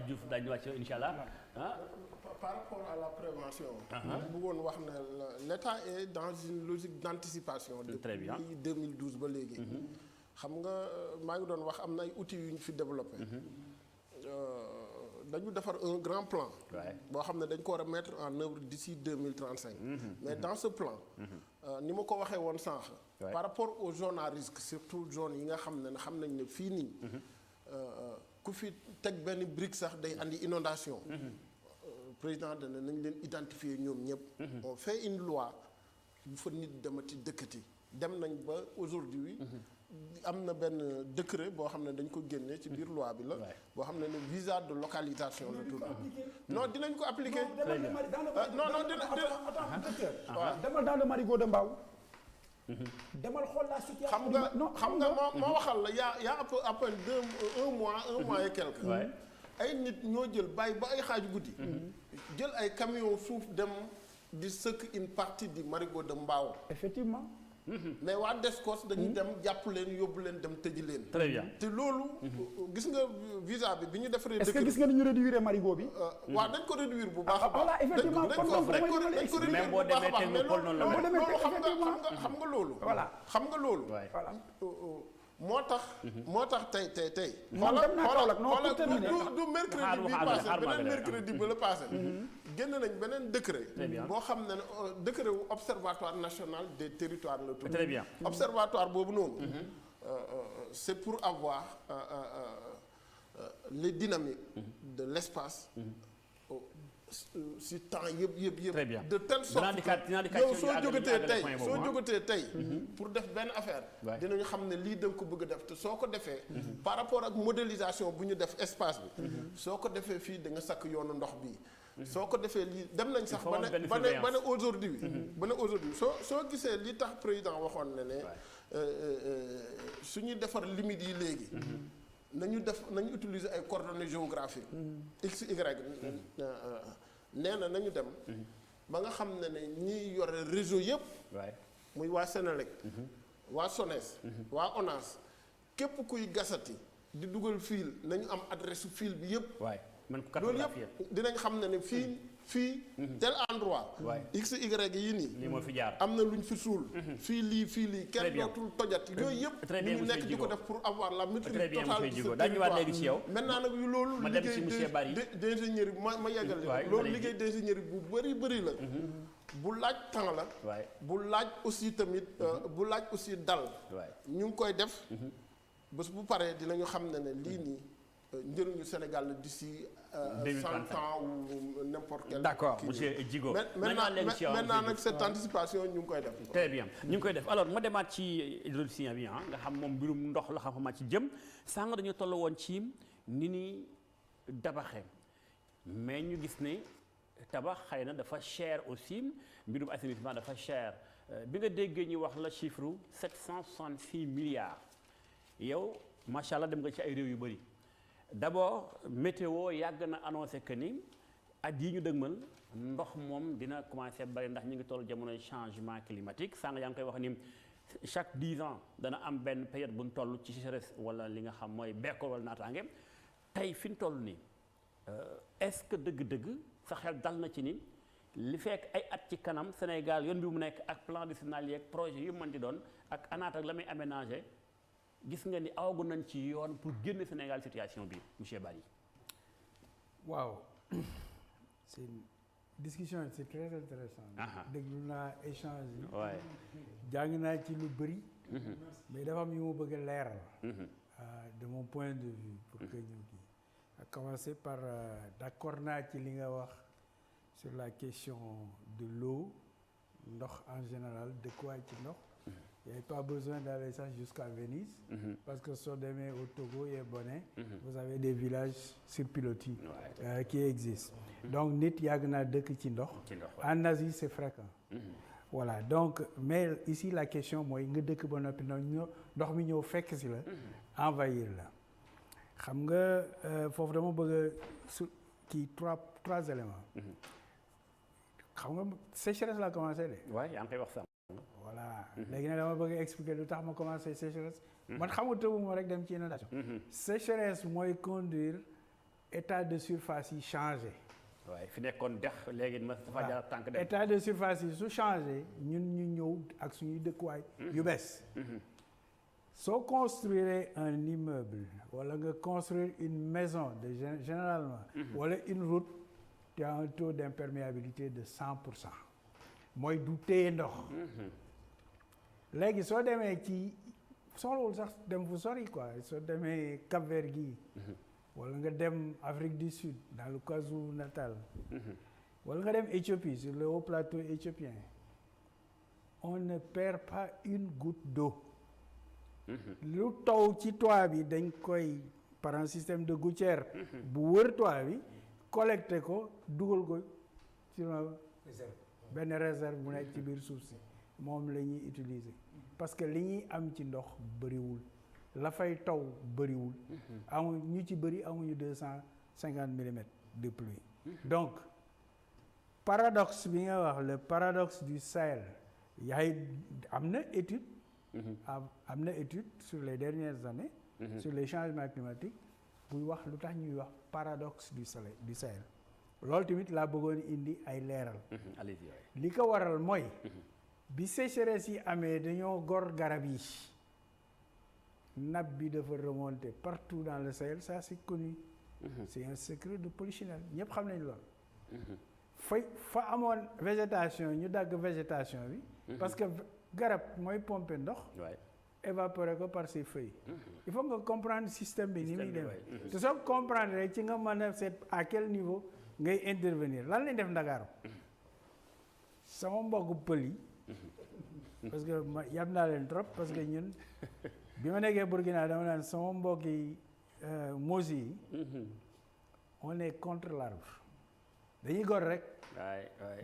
Diouf daañu wàcc incha allah par rapport à la prévention. bu bëggoon wax ne l'État est dans une logique d'anticipation. Très bien depuis 2012 ba léegi. xam nga maa ngi doon wax am na ay outils yu ñu fi développé. dañu defar un grand plan. boo xam ne dañ ko war a mettre en œuvre d'ici 2035. mais dans ce plan. ni ma ko waxee woon sànq. par rapport aux zones à risque surtout zones yi nga xam nañ ne fii nii. ku fi teg benn brique sax day andi inondation. président dana nañ leen identifier ñoom ñëpp. on fait une loi bu fa nit demati dëkkati dem nañ ba aujourd'hui am na benn décret boo xam ne dañ ko génne ci biir loi bi la. boo xam ne visa de localisation la tudd. non dinañ ko appliquer. demal dans le marigot de Mbao. demal xool la situation. xam nga moo waxal la y' a à peu un mois et quelque. ay nit ñoo jël bàyyi ba ay xaaju guddi. jël ay camion suuf dem di sëkk une partie du marigot de Mbao. effectivement. mais waa Descos dañuy dem jàpp leen yóbbu leen dem tëji leen. très bien te loolu. gis nga visa bi ñu defaree. est-ce que gis nga ni ñu réduire marigot bi. waaw dañ ko réduire bu baax a baax. voilà effectivement dañ ko réduire même boo demee technopole noonu la. loolu xam nga loolu. voilà xam nga loolu. voilà. moo tax tey. man dem naa Kaolack non pour terminer du mercredi bi passé beneen mercredi ba la passé. génn nañ beneen décret. boo xam ne décret wu observatoire national des territoires la tudd. très bien observatoire boobu noonu. c'est pour avoir les dynamiques de l'espace. si temps yëpp. très bien de telle sorte que yow soo jógatee tey pour def benn affaire. dinañu xam ne lii da nga ko bëgg a def te soo ko defee. par rapport ak modélisation bu ñu def espace bi. soo ko defee fii da nga sakk yoonu ndox bi. soo ko defee lii dem nañ sax ba ne aujourd'hui soo gisee li tax président waxoon ne suñuy defar limites yi léegi. nañu utiliser ay coordonnées géographiques. x y nee na nañu dem. ba nga xam ne ñiy yore réseau yëpp. muy waa Sénélec. waa SONES. waa ONAS képp kuy gasati di dugal fil nañu am adresse su fil bi yëpp. loolu yëpp dinañ xam ne fii tel endroit. x y yii nii. lii moo fi jaar am na luñ fi suul. fii lii kenn dootul tojat yooyu yëpp. ñu nekk di ko def pour avoir la maîtrise totale du territoire. léegi ci yow. maintenant nag loolu. ma dem ci monsieur Barry d'ingénierie ma yeggal loolu liggéey d'ingénierie bu bëri la. bu laaj temps la. bu laaj aussi tamit bu laaj aussi dal. ñu ngi koy def. bés bu paree dinañu xam ne lii nii. njëriñu Sénégal d'ici 100 ans ou n'importe quel. d'accord monsieur Djigo. maintenant nag cette anticipation ñu ngi koy def. très bien ñu ngi koy def alors ma demaat ci hydrologien bi nga xam moom mbirum ndox la xam ci jëm sànq dañu toll woon ci ni ni tabaxee mais ñu gis ne tabax xëy na dafa cher aussi mbirum assainissement dafa cher bi nga déggee ñu wax la chiffre 766 milliards yow macha allah dem nga ci ay réew yu bëri. d'abord météo yàgg na annoncé que ni at yi ñu dëgmal ndox moom dina commencé bari ndax ñu ngi toll jamonoy changement climatique sànq yaa ngi koy wax ni chaque 10 ans dana am benn période bu ñu toll ci sécheresse wala li nga xam mooy bekkoor wala naataange tey fi ñu toll nii est-ce que dëgg-dëgg sa xel dal na ci ni li fekk ay at ci kanam Sénégal yoon bi mu nekk ak plan décennal yeeg projet yu mën di doon ak ANAT ak la muy aménagé. gis nga ni awagu nañ ci yoon pour génne Sénégal situation bi monsieur Barry. waaw c'est une discussion c'est très intéressant. déglu naa échange yi. jàng naa ci lu bëri. mais dafa am yu ma bëgg a leeral. de mon point de vue pour que ñu kii. à commencer par d'accord naa ci li nga wax sur la question de l'eau ndox en général dëkkuwaay ci ndox. Il n'y a pas besoin d'aller ça jusqu'à Venise. Parce que soo demee au Togo et Bénin. vous avez des villages sur pilotis qui existent. donc nit yàgg naa dëkk ci ndox. en Asie c'est fréquent. voilà donc mais ici la question mooy nga dëkk ba noppi ndox mi ñëw fekk si la. envahir la xam nga foofu dama bëgg a kii trois éléments. xam nga sécheresse la commencé de. waaw yaa ngi koy wax sax. voilà léegi nag dama bëgg a expliquer lu tax ma commencé sécheresse. man xam nga tëbu ma rek dem ci inondation. sécheresse mooy conduire état de surface yi changé. waaye fi nekkoon dex léegi dafa jaar tànk dem. état de surface yi su changé ñun ñu ñëw ak suñuy dëkkuwaay yu bees. soo construire un immeuble wala nga construire une maison généralement wala une route tu as un taux d'imperméabilité de 100%. mooy du téye ndox. léegi soo demee ci soxlawul sax dem fu sori quoi soo demee Cap-Vert gii wala nga dem Afrique du Sud dans le KwaZulu-Natal wala nga dem Éthiopie sur le haut plateau éthiopien on ne perd pas une goutte d'eau. lu taw ci toit bi dañ koy par un système de gouttière bu wër toit bi collecté ko dugal ko ci benn réserve bu nekk ci biir suuf si moom la ñuy utiliser parce que li ñuy am ci ndox bëriwul la fay taw bëriwul ñu ci bëri amuñu 250 millimètres de pluie donc paradoxe bi nga wax le paradoxe du Sahel am na étude am na étude sur les dernières années sur les changements climatiques buy wax lu tax ñuy wax paradoxe du Sahel loolu tamit laa bëggoon indi ay leeral li ko waral mooy bi sécheresse yi amee dañoo gor garab yi nappe bi dafa remonter partout dans le Sahel ça c'est connu c'est un secret de polichinelle ñëpp xam nañ loolu fa amoon végétation ñu dagg végétation bi parce que garab mooy pomper ndox évaporer ko par ses feuilles il faut nga comprendre système bi ni muy demee te soo comprendre rek ci nga mën a seet à quel niveau ngay intervenir lan lañ def Ndakaaru sama mbokku pël yi parce que ma yab naa leen trop parce que ñun bi ma nekkee Burkina dama naan sama mbokki Mosi yi on est contre l'arbre dañuy gor rek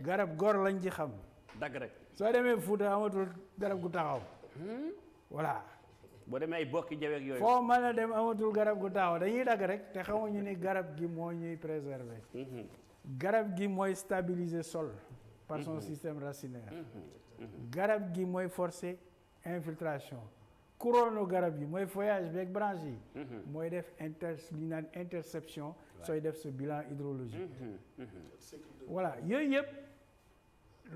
garab gor lañ ci xam dagg rek soo demee Fuuta amatul garab gu taxaw voilà boo demee ay bokki jaweeg yooyu foo mën a dem amatul garab gu taxaw dañuy dagg rek te xamuñu ni garab gi moo ñuy préserver garab gi mooy stabiliser sol par son système racinaire garab gi mooy forcer infiltration couronne garab yi mooy feuillage beeg branche yi mooy def li ñu naan interception sooy def ce bilan hydrologique voilà yooyu yëpp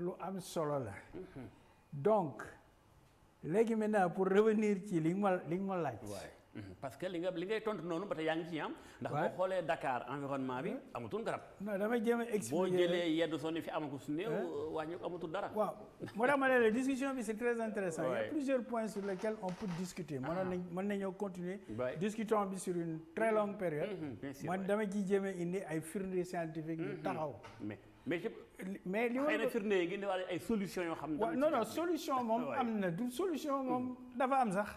lu am solo la donc léegi maintenant pour revenir ci li nga ma laaj parce que li ngay tontu noonu ba tey yaa ngi ci am ndax boo xoolee Dakar environnement bi amatul garab non damay jéem a expliquer boo jëlee yeddu sonni fi amatul su néew wàññi ko amatul dara waaw moo tax ma ne la discussion bi c'est très intéressant il y a plusieurs points sur lesquels on peut discuter mën nañoo continuer discutons bi sur une très longue période man dama ciy jéem a indi ay firnde scientifique yu taxaw mais li xëy na firnde yi ngeen di wax ay solution yoo xam ne non solution moom am na du solution moom dafa am sax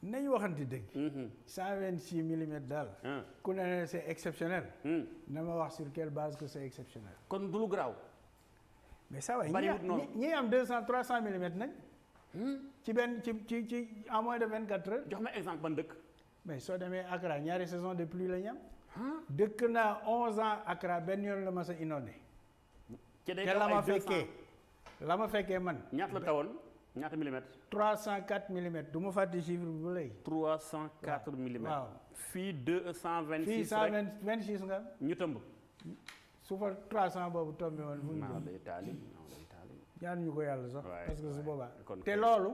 nañu waxante dëgg 126 millimètres daal ku ne c'est exceptionnel na ma wax sur quelle base que c'est exceptionnel kon du lu garaaw mais ça va ñi am 200 300 millimètres nañ ci benn ci en moins de 24 heures jox ma exemple ban dëkk mais soo demee Accra ñaari saison de pluie la ñu am dëkk naa 11 ans Accra benn yoon la ma sa inondé te la ma fekkee man ñaata la tawoon ñaata millimètres 304 millimètres du ma fàtte chiffre bi ba léegi 304 millimètres waaw fii 226 fii 126 nga ñu tëmb su fa 300 boobu tombé woon fu ñu day taali ñaan ñu ko yàlla sax parce que su boobaa te loolu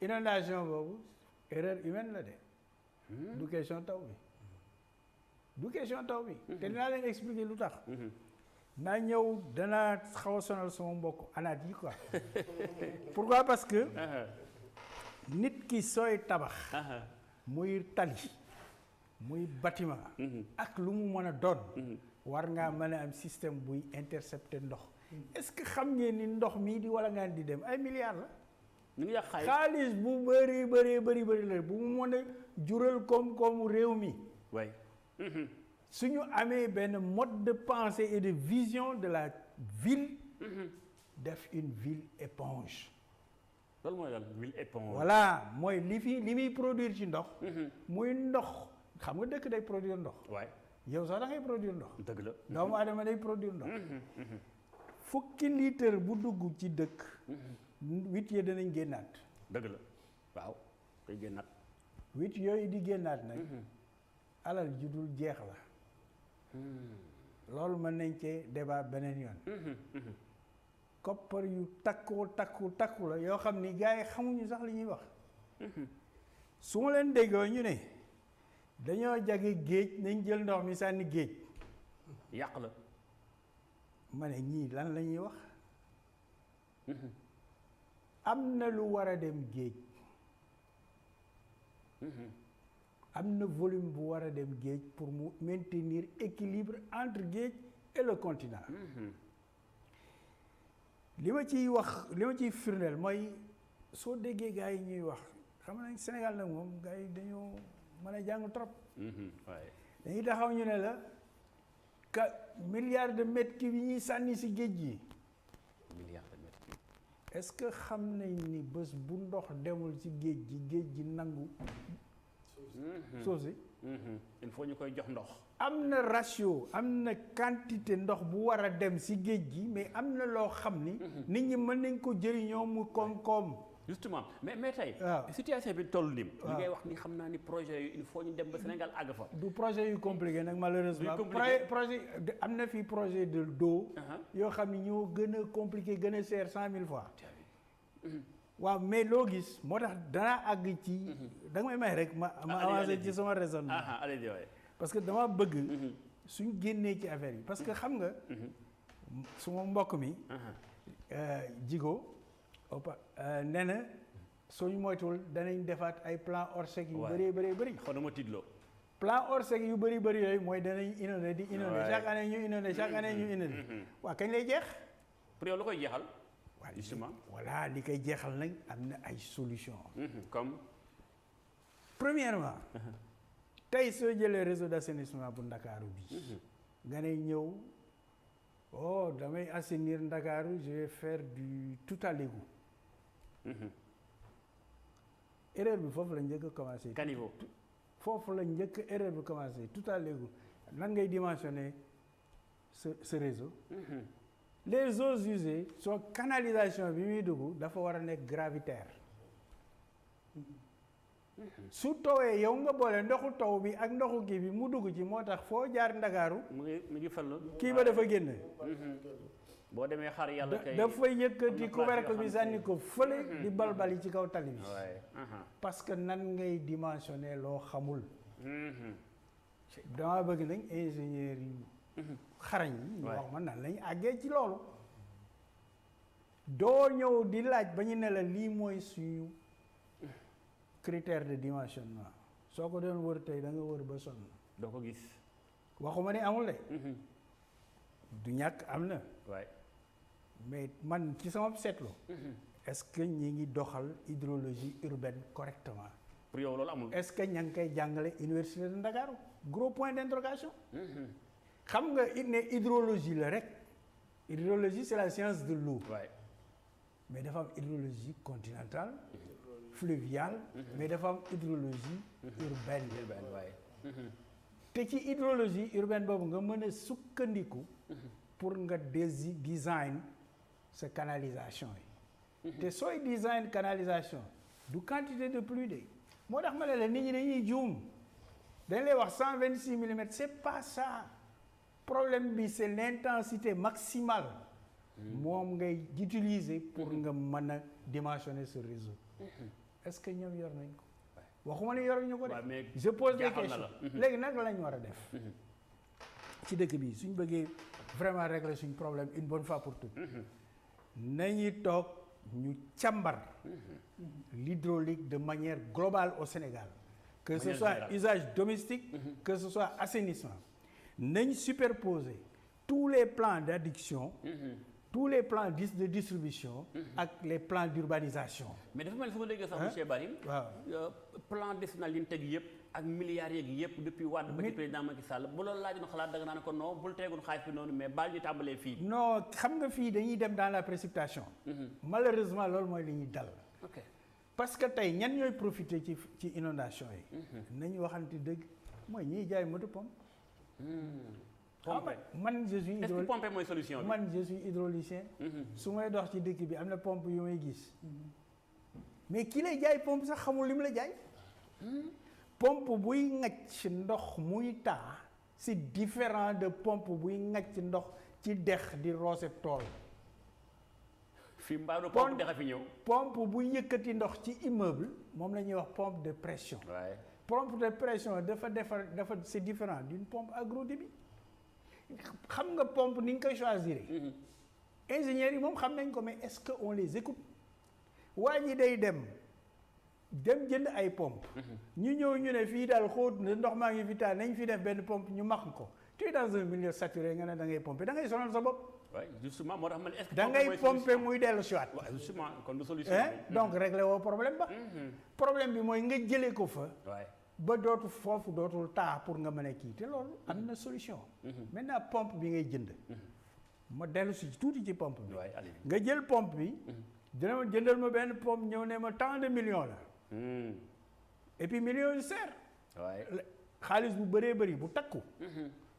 inondation boobu erreur humaine la de du question taw bi te dinaa leen expliquer lu tax naa ñëw danaa xaw a sonal sama mbokk anaat yi quoi pourquoi parce que nit ki sooy tabax muy tali muy bâtiment ak lu mu mën a doon war ngaa mën a am système buy intercepter ndox est-ce que xam ngeen ni ndox mii di wala ngaan di dem ay milliards la ñu ngi yàq xaalis bu bëri la bu mu mën a jural koom-koomu réew mi suñu amee benn mode de pensée et de vision de la ville def une ville éponge loolu mooy lan ville éponge voilà mooy li muy produire ci ndox muy ndox xam nga dëkk day produire ndox yow sax da ngay produire ndox dëgg la doomu aadama day produire ndox fukki litre bu dugg ci dëkk 8 yi danañ génnaat dëgg la waaw day génnaat 8 yooyu di génnaat nag alal ju dul jeex la loolu mën nañ cee débat beneen yoon. koppar yu takku la yoo xam ni gars yi xamuñu sax li ñuy wax. su ma leen déggoo ñu ne dañoo jage géej nañ jël ndox mi sànni géej. yàq la. ma ne ñii lan la ñuy wax. am na lu war a dem géej. am na volume bu war a dem géej pour mu maintenir équilibre entre géej et le continent. li ma ciy wax li ma ciy firndeel mooy soo déggee gars yi ñuy wax xam nañ Sénégal nag moom gars yi dañoo mën a jàng trop. dañuy taxaw ñu ne la milliards de mètres cubes yi ñuy sànni si géej gi. milliards de mètres cubes. est-ce que xam nañ ni bés bu ndox demul ci géej gi nangu. suuf si. il faut ñu koy jox ndox. am na ratio am na quantité ndox bu war a dem si géej gi mais am na loo xam ni. nit ñi mën nañ ko jëriñoo mu koom-koom. justement mais tey. waaw situation bi toll nii. li ngay wax ni xam naa ni projet yu il faut ñu dem ba Sénégal àgg fa. du projet yu compliqué nag malheureusement. projet am na fi projet de d'eau. yoo xam ni ñoo gën a compliqué gën a cher 100 000 fois. waaw mais loo gis moo tax danaa àgg ci. da nga may rek ma avancé ci sama raisonnement. parce que dama bëgg. suñ génnee ci affaire yi parce que xam nga. suma mbokk mi. Jigo. nee na suñu moytuwul danañ defaat ay plan Orsec yu bëri. xaw ma tiitloo. plan Orsec yu bëri yooyu mooy danañ inondé di inondé chaque année ñu inondé waaw kañ lay jeex. pour yow lu koy jeexal. justement voilà li koy jeexal nag am na ay solution comme. premièrement. tey soo jëlee réseau d'assainissement bu Ndakaaru bi. nga ne ñëw damay assainir Ndakaaru je vais faire du tout à l'égout. erreur bi foofu la njëkk a commencé. caniveau. foofu la njëkk erreur bi commencé tout à l'égout nan ngay dimensionner ce réseau. les eaux usées soo canalisation bi muy dugg dafa war a nekk gravitaire. su tawee yow nga boole ndoxu taw bi ak ndoxu kii bi mu dugg ci moo tax foo jaar Ndakaaru. mu ngi fal. kii ba dafa génn. boo demee xar yàlla kay. dafa yëkkati couvercle bi sànni ko fële di balbal yi ci kaw tali bi. parce que nan ngay dimensionner loo xamul. dama bëgg nag ingénieurs yi. xarañ yi ñu wax ma nan lañu àggee ci loolu. doo ñëw di laaj ba ñu ne la lii mooy suñu critère de dimensionnement soo ko doon wër tey da nga wër ba sonn. doo ko gis. waxuma ne amul de. du ñàkk am na. mais man ci sama seetlu. est-ce que ñi ngi doxal hydrologie urbaine correctement. pour yow loolu amul. est-ce que ña ngi koy jàngale université de Dakar gros point d'interrogation. xam nga ne hydrologie la rek. hydrologie c'est la science de l'eau. mais dafa am hydrologie continentale. fluviale. mais dafa am hydrologie urbaine. te ci hydrologie urbaine boobu nga mën a sukkandiku. pour nga design sa canalisation yi. te sooy design canalisation du quantité de pluie de moo tax ma ne la nit ñi dañuy juum dañ lay wax 126 millimètres c'est pas ça problème bi c'est l'intensité maximale moom ngay utiliser pour nga mën a dimensionner ce réseau. est-ce que ñoom yor nañ ko waxuma ne yoruñu ko de. je pose des questions léegi nag lañ war a def. ci dëkk bi suñ bëggee vraiment régler suñ problème une bonne fois pour toutes. nañu toog ñu càmbar. l'hydraulique de manière globale au Sénégal. que ce soit usage domestique. que ce soit assainissement. nañ superposer tous les plans d'adduction. tous les plans de distribution. ak les plans d'urbanisation. mais dafa mel ni su ma déggee sax monsieur Barry. waaw plan décennal yi ñu teg yëpp. ak milliards yeeg yëpp depuis Wade ba ci président Macky Sall bu loolu laajoon xalaat da nga naan ko non bul teegoon xaalis bi noonu mais baal ñu tàmbalee fii. non xam nga fii dañuy dem dans la précipitation. malheureusement loolu mooy li ñuy dal. parce que tey ñan ñooy profiter ci inondation yi. nañu waxante dëgg mooy ñiy jaay moto pompe. man je suis. est-ce que pompe mooy solution bi. man je suis hydraulicien. su may dox ci dëkk bi am na pompe yu may gis. mais ki lay jaay pompe sax xamul li mu la jaay. pompe buy ngacc ndox muy taa c'est différent de pompe buy ŋàcc ndox ci dex di roose tool. fi mbaaru pompe dex a fi ñëw. pompe buy yëkkati ndox ci immeuble moom la ñuy wax pompe de pression. waaye pompe de pression dafa c'est différent d'une pompe à gros débit. xam nga pompe ni nga koy choisir. ingénieurs yi moom xam nañ ko mais est-ce que on les écoute. waa ñi day dem jënd ay pompe ñu ñëw ñu ne fii daal xóot na ndox maa ngi fi taal nañ fi def benn pompe ñu max ko tu es dans un milieu saturé nga ne da ngay pomper da ngay sonal sa bopp. oui justement moo tax man est-ce que. da ngay pomper muy dellu si waat. waaw justement kon du solution. donc réglé woo problème ba. problème bi mooy nga jëlee ko fa. ba dootul taa pour nga mën a kii te loolu am na solution. maintenant pompe bi ngay jënd. ma dellu si tuuti ci pompe bi. nga jël pompe bi. dina ma jëndal ma benn pompe ñëw ne ma tant de millions la. et puis millions yu seer. xaalis bu bëree bëri bu takku.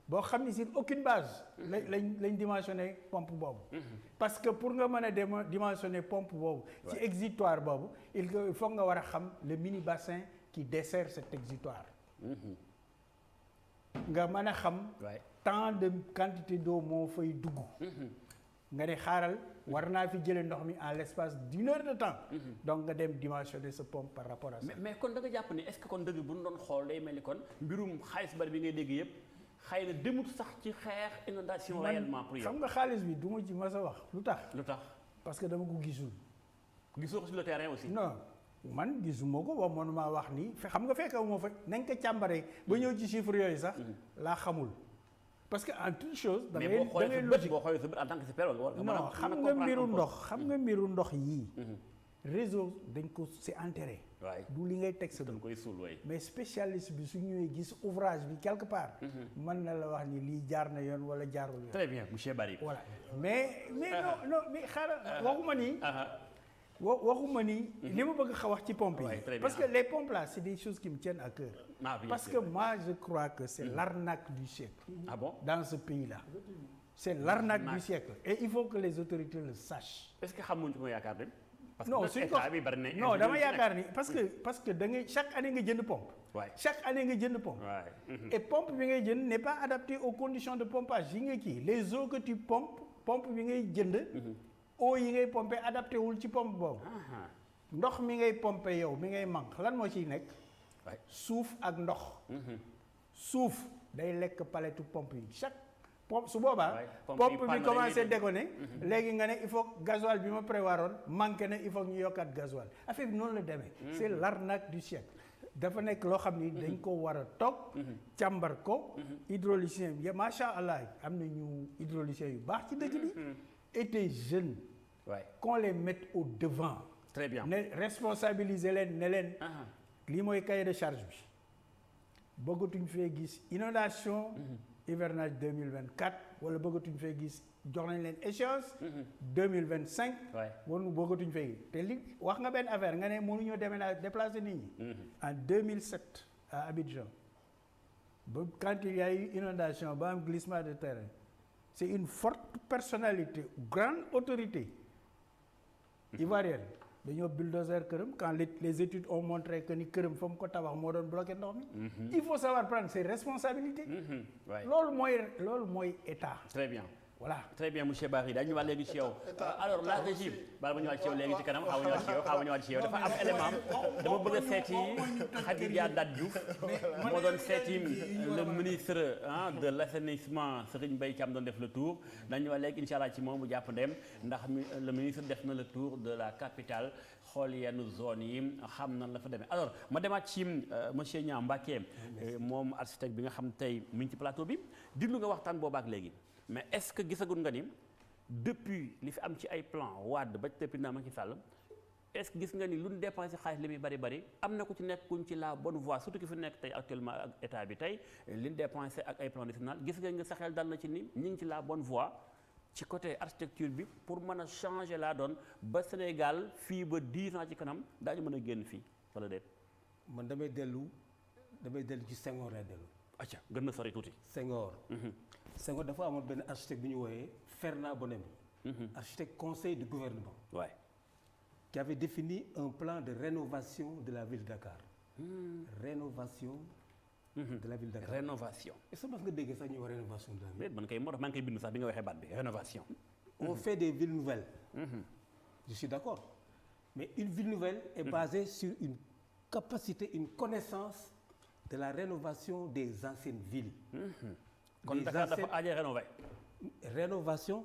boo xam ni sur aucune base. lañ dimensionné pompe boobu. parce que pour nga mën a dimensionner pompe boobu. ci exutoire boobu il faut nga war a xam le mini bassin qui dessert cet exutoire. nga mën a xam. tant de quantité d'eau moo fay dugg. nga ne xaaral war naa fi jëlee ndox mi en l'espace d'une heure de temps. donc nga dem dimensionner sa pompe par rapport à ça. mais kon da nga jàpp ni est-ce que kon dëgg bu ñu doon xool day mel ni kon mbirum xaalis bari bi ngay dégg yëpp xëy na demut sax ci xeex inondation réellement pour yow. xam nga xaalis bi du ma ci mas a wax lu tax. parce que dama ko gisul. gisoo ko sur le terrain aussi. non man gisuma ko ba mënuma wax ni xam nga fekk moo fa nañ ko càmbaree ba ñëw ci chiffres yooyu sax laa xamul. parce que en toute chose. da ngay logique boo xoolee sa bët en tant que expert war nga non xam nga mbiru ndox yii. réseau dañ ko c'est enterré. du li ngay teg sa dañ koy suul waay. mais spécialiste bi su ñëwee gis ouvrage bi quelque part. mën na la wax ni lii jaar na yoon wala jaarul yoon. très bien monsieur Barry. voilà mais non mais xaaral waxuma ni. waxuma ni li ma bëgg a wax ci pompe yi. parce que les pompes là c'est des choses qui me tiennent à cœur. parce que moi je crois que c'est l'arnaque du siècle. Ah bon? Dans ce pays-là. C'est l'arnaque du siècle et il faut que les autorités le sachent. est-ce que xamuñu ko yaakaar dem. non suñ ko non dama yaakaar ni parce que da ngay chaque année nga jënd pompe. chaque année nga jënd pompe. et pompe bi ngay jënd n'est pas adaptée aux conditions de pompage yi nga kii les eaux que tu pompes pompe bi ngay jënd. eau yi ngay pompe adapté wul ci pompe boobu. ndox mi ngay pompe yow mi ngay manque lan moo ciy nekk. suuf ak ndox. suuf day lekk paletu pompe yi chaque pompe su boobaa. pompe bi commencé déconner. léegi nga ne il faut gasoil bi ma prévoiroon manqué na il faut ñu yokkaat gasoil affaire bi noonu la demee. c'est l'arnaque du siècle. dafa nekk loo xam ni dañ ko war a toog. càmbar ko. hydraulicien bi macha allah am na ñu hydraulicien yu baax ci dëkk bi. et des jeunes. qu'on les mette au devant. très bien ne responsabiliser leen ne leen. lii mooy cahier de charge bi. bëggatuñ fee gis inondation hivernage 2024 wala bëggatuñ fee gis jox nañ leen échéance 2025 wala bëggatuñ fee gis te li wax nga benn affaire nga ne mënuñoo déplacer nit ñi en 2007 à Abidjan ba quand il y a eu inondation ba am glissement de terrain c'est une forte personnalité grande autorité ivoirienne dañoo bulldozer këram quand les études ont montré que ni këram fa mu ko tabax moo doon bloqué ndox mi. il faut savoir prendre ses responsabilités. loolu mooy état. très bien. voilà très bien monsieur Barry dañu ñëwaat léegi ci yow. alors la régime bala ma ñëwaat ci yow léegi ci kanam xaw ma ñëwaat ci yow dafa am élément dama bëgg a seeti Khadija Dat Diouf moo doon seeti le ministre de l'assainissement Serigne Mbaye Thiam doon def le tour dañu ñëwaat léegi incha allah ci moom bu jàpp ndem ndax le ministre def na le tour de la capitale xool yenn zone yi xam nan la fa demee alors ma demaat ci monsieur Niang Mbacké moom architecte bi nga xam tey mu ngi ci plateau bi diglu nga waxtaan boobaak léegi. mais est-ce que gisagun nga ni depuis li fi am ci ay plan Wade ba ci président Macky Sall est-ce que gis nga ni lu ñu dépensé xaalis li muy bari am na ku ci nekkuñ ci la bonne voie surtout ki fi nekk tey actuellement ak état bi tey li ñu dépensé ak ay plan national gis nga sa xel dal na ci ni ñu ngi ci la bonne voie ci côté architecture bi pour mën a changer la donne ba Sénégal fii ba 10 ans ci kanam daañu mën a génn fii wala déet. man damay dellu ci Senghor lay dellu. acca gën na sori tuuti. Senghor dafa amoon benn architecte bu ñu wooyee Fernand Bonamy. architecte conseil du gouvernement. qui avait défini un plan de rénovation de la ville de Dakar. rénovation de la ville de Dakar. rénovation. est-ce que mas nga dégg sax ñuy wax rénovation de la ville. déet man kay moo tax maa ngi koy bind sax bi nga waxee baat bi rénovation. On fait des villes nouvelles. Je suis d'accord. Mais une ville nouvelle est basée sur une capacité, une connaissance de la rénovation des anciennes villes. kon Dakar dafa aaje rénové. Rénovation.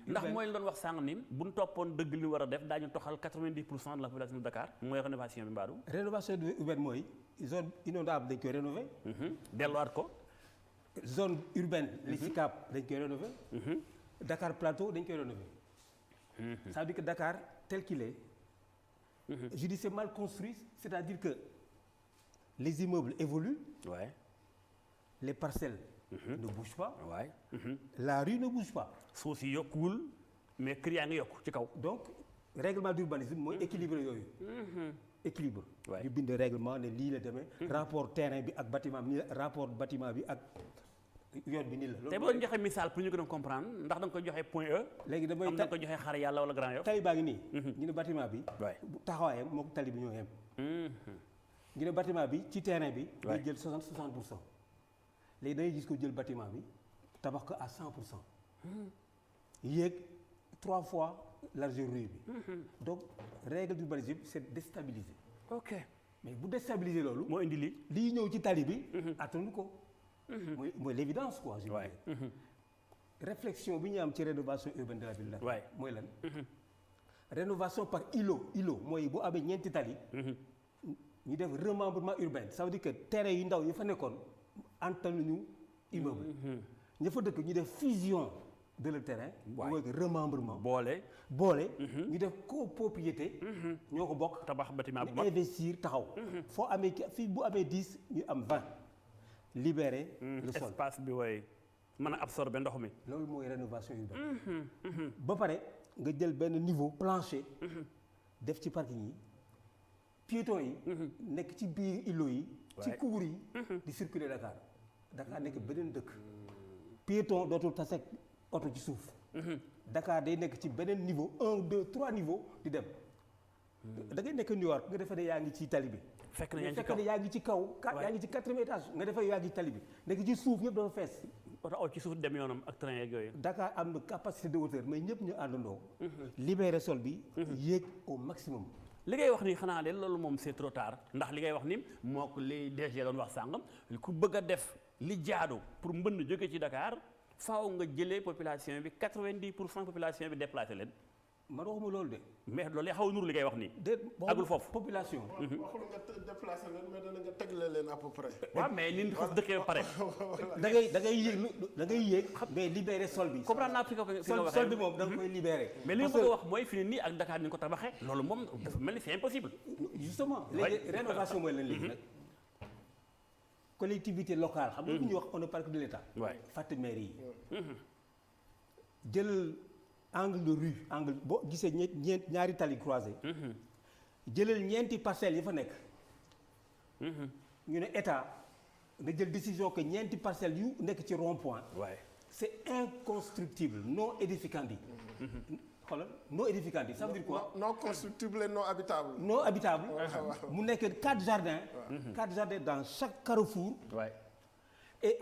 ndax mooy li doon wax sànq ni bu ñu toppoon dëgg li ñu war a def daañu toxal 90% de la population de Dakar mooy rénovation bi mbaadu. Rénovation urbaine mooy zone inondable dañ koy rénover. delluwaat ko. zone urbaine les SICAP dañ koy rénover. Dakar Plateau dañ koy rénover. Ça veut dire que Dakar tel qu'il est. Je dis c'est mal construit, c'est-à-dire que les immeubles évoluent. Ouais. Les parcelles ne bougent pas. Ouais. La rue ne bouge pas. suuf si yokkuwul mais kër yaa ngi yokku ci kaw. Donc règlement d'urbanisme mooy équilibre yooyu. équilibre. ñu bind règlement ne lii la demee. rapport terrain bi ak bâtiment bi nii la rapport bâtiment bi ak yoon bi nii la. te boo joxe misaal pour ñu gën a comprendre ndax da nga koy joxe point E. léegi damay am da nga koy joxe xar yàlla wala Grand Yoff. tali baa ngi nii. ñu ne bâtiment bi. taxawaayam moo ko tali bi ñoo yem. ñu ne bâtiment bi ci terrain bi. day jël 60% léegi da ngay gis ko jël bâtiment bi tabax ko à 100%. yéeg 3 fois largeur rue bi. donc règle d'urbanisme c'est déstabiliser. ok mais bu déstabiliser loolu. moo indi lii. lii ñëw ci tali bi. attanu ko. mooy l'évidence quoi. je veux dire. réflexion bi ñu am ci rénovation urbaine de la ville la. mooy lan. rénovation par îlot mooy bu amee ñeenti tali. ñu def remembrement urbain ça veut dire que terrain yu ndaw yi fa nekkoon antanuñu immeuble. ña fa dëkk ñu def fusion de le terrain. mooy remembrement. boole. ñu def copropriété. ñoo ko bokk. tabax bâtiment bu ñu mag investir taxaw. foo amee fii bu amee 10 ñu am 20. libérer le sol espace bi waaye mën a absorber ndox mi. loolu mooy rénovation urbaine. ba pare nga jël benn niveau plancher. def ci parking yi. piétons yi. nekk ci biir îlot yi. ci cour yi. di circuler Dakar. Dakar nekk beneen dëkk. piéton dootul tase oto ci suuf. Dakar day nekk ci beneen niveau 1 2 3 niveau di dem. da ngay nekk New York nga defee ne yaa ngi ci tali bi. fekk na yaa ngi ci kaw yaa ngi ci 4e étage nga defee yaa ngi ci tali bi nekk ci suuf ñëpp dafa fees. oto aw ci suuf dem yoonam ak train yeeg yooyu. Dakar am na capacité de hauteur mais ñëpp ñu àndandoo. libérer sol bi. yéeg au maximum. li ngay wax ni xanaa leen loolu moom c'est trop tard ndax li ngay wax ni moo ko li DG doon wax sàngam ku bëgg a def li jaadu pour mbënn jóge ci Dakar faaw nga jëlee population bi 90% population bi déplacé leen. man waxuma loolu de. mais loolu xaw a nuru li ngay wax nii. agul foofu population. waxul nga déplacé leen mais dana nga tegle leen à peu près. waaw mais ni ñu xas dëkkee ba pare. da ngay yéeg mais libérer sol bi. comprendre naa fi nga waxee sol bi moom da nga koy libérer. mais li nga bëgg a wax mooy fi ne nii ak Dakar ni ñu ko tabaxee. loolu moom dafa mel ni c'est impossible. justement léegi rénovation mooy lan léegi nag. collectivité locale. xam nga bu ñuy wax on ne parle que de l'État. fàtte maire yi. jël angle de rue angle boo gisee ñaari tali croisé. jëlal ñeenti parcelles yi fa nekk. ñu ne état nga jël décision que ñeenti parcelles yu nekk ci rond point. c'est inconstructible non édificandi. xoolal non édificandi ça veut dire quoi. non constructible et non habitable. non habitable. mu nekk 4 jardins. 4 jardins dans chaque carrefour. et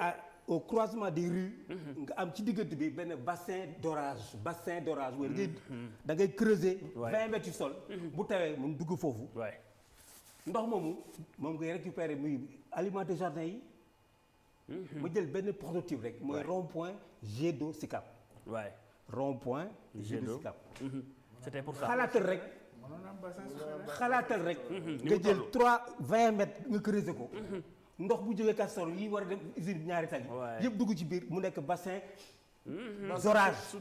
au croisement des rues. nga am ci diggante bi benn bassin d'orage wala da ngay creuser. 20 mètres ci sol. bu tawee mun dugg foofu. ndox moom ngay récupérer muy alimenter jardin yi. ma jël benn prototype rek. mooy rond-point jet d'eau Sicap. rond-point jet d'eau Sicap. c'était pour ça xalaatal rek. nga jël 20 mètres nga creuser ko. ndox bu jógee Castor yi war a dem usine ñaari tali. yëpp dugg ci biir mu nekk bassin. d'orage.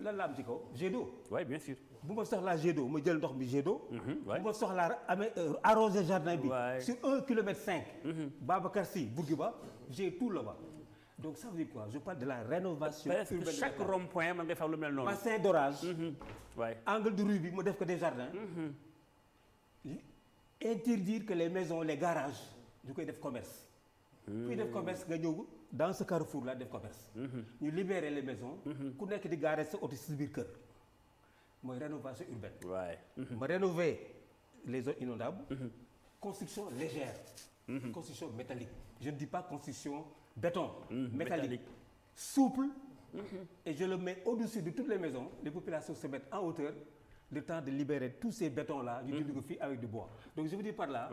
lan la am ci kaw jet d'eau. oui bien sûr. bu ma soxlaa jet d'eau ma jël ndox bi jet d'eau. bu ma soxlaa arroser jardin bi. sur 1,5 km. Babacar Sy Bourguiba j'ai tout là-bas. donc ça veut dire quoi je parle de la rénovation urbaine. chaque rond-point man ngay fam lu mel noonu. bassin d'orage. angle de rue bi mu def ko des jardins. interdire que les maisons les garages ñu koy def commerce. kuy def commerce nga ñëw dans ce carrefour là def commerce. ñu libérer les maisons. ku nekk di garer sa oto si biir kër. mooy rénovation urbaine. ma rénover les zones inondables. construction légère. construction métallique. Je ne dis pas construction béton. Métallique. Souple. Et je le mets au-dessus de toutes les maisons. Les populations se mettent en hauteur. Le temps de libérer tous ces bétons-là, ñu dindi ko fii avec du bois. Donc je veux dire par là,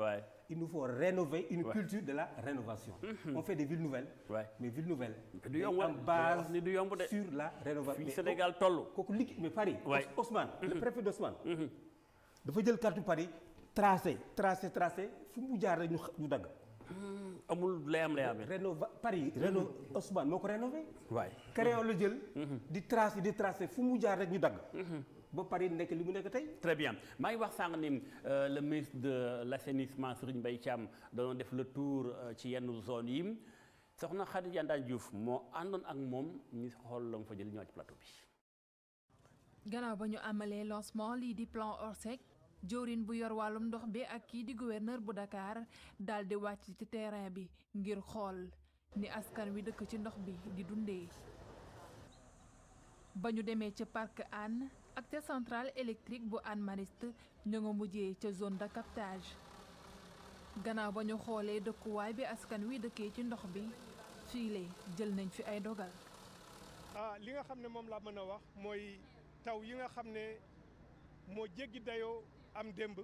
il nous faut rénover une culture de la rénovation. On fait des villes nouvelles, mais villes nouvelles en base sur la rénovation. Fii Sénégal toll. Kooku liggéey mais Paris, Ousmane, le préfet d'Ousmane, dafa jël carte Paris tracé fu mu jaar rek ñu dagg. amul layam Paris Ousmane moo ko rénové. Crayon la jël. di tracé fu mu jaar rek ñu dagg. ba Paris nekk li mu nekk tey. Très bien maa ngi wax sànq ni le ministre de l'assainissement Serigne Mbaye Thiam doon def le tour ci yenn zone yi soxna Khady Diandane Diouf moo àndoon ak moom ñu xool la mu fa jël ñëwaat ci plateau bi. gannaaw ba ñu amalee lancement lii di plan Orsec jëwriñ bu yor wàllum ndox bi ak kii di gouverneur bu Dakar daal di wàcc ci terrain bi ngir xool ni askan wi dëkk ci ndox bi di dundee. ba ñu demee ca parc Hann ak ca centrale électrique bu Hann Mariste ñu nga mujjee ca zone de captage gannaaw ba ñu xoolee dëkkuwaay bi askan wi dëkkee ci ndox bi fiile jël nañ fi ay dogal. li nga xam ne moom laa mën a wax mooy taw yi nga xam ne moo jéggi dayoo am démb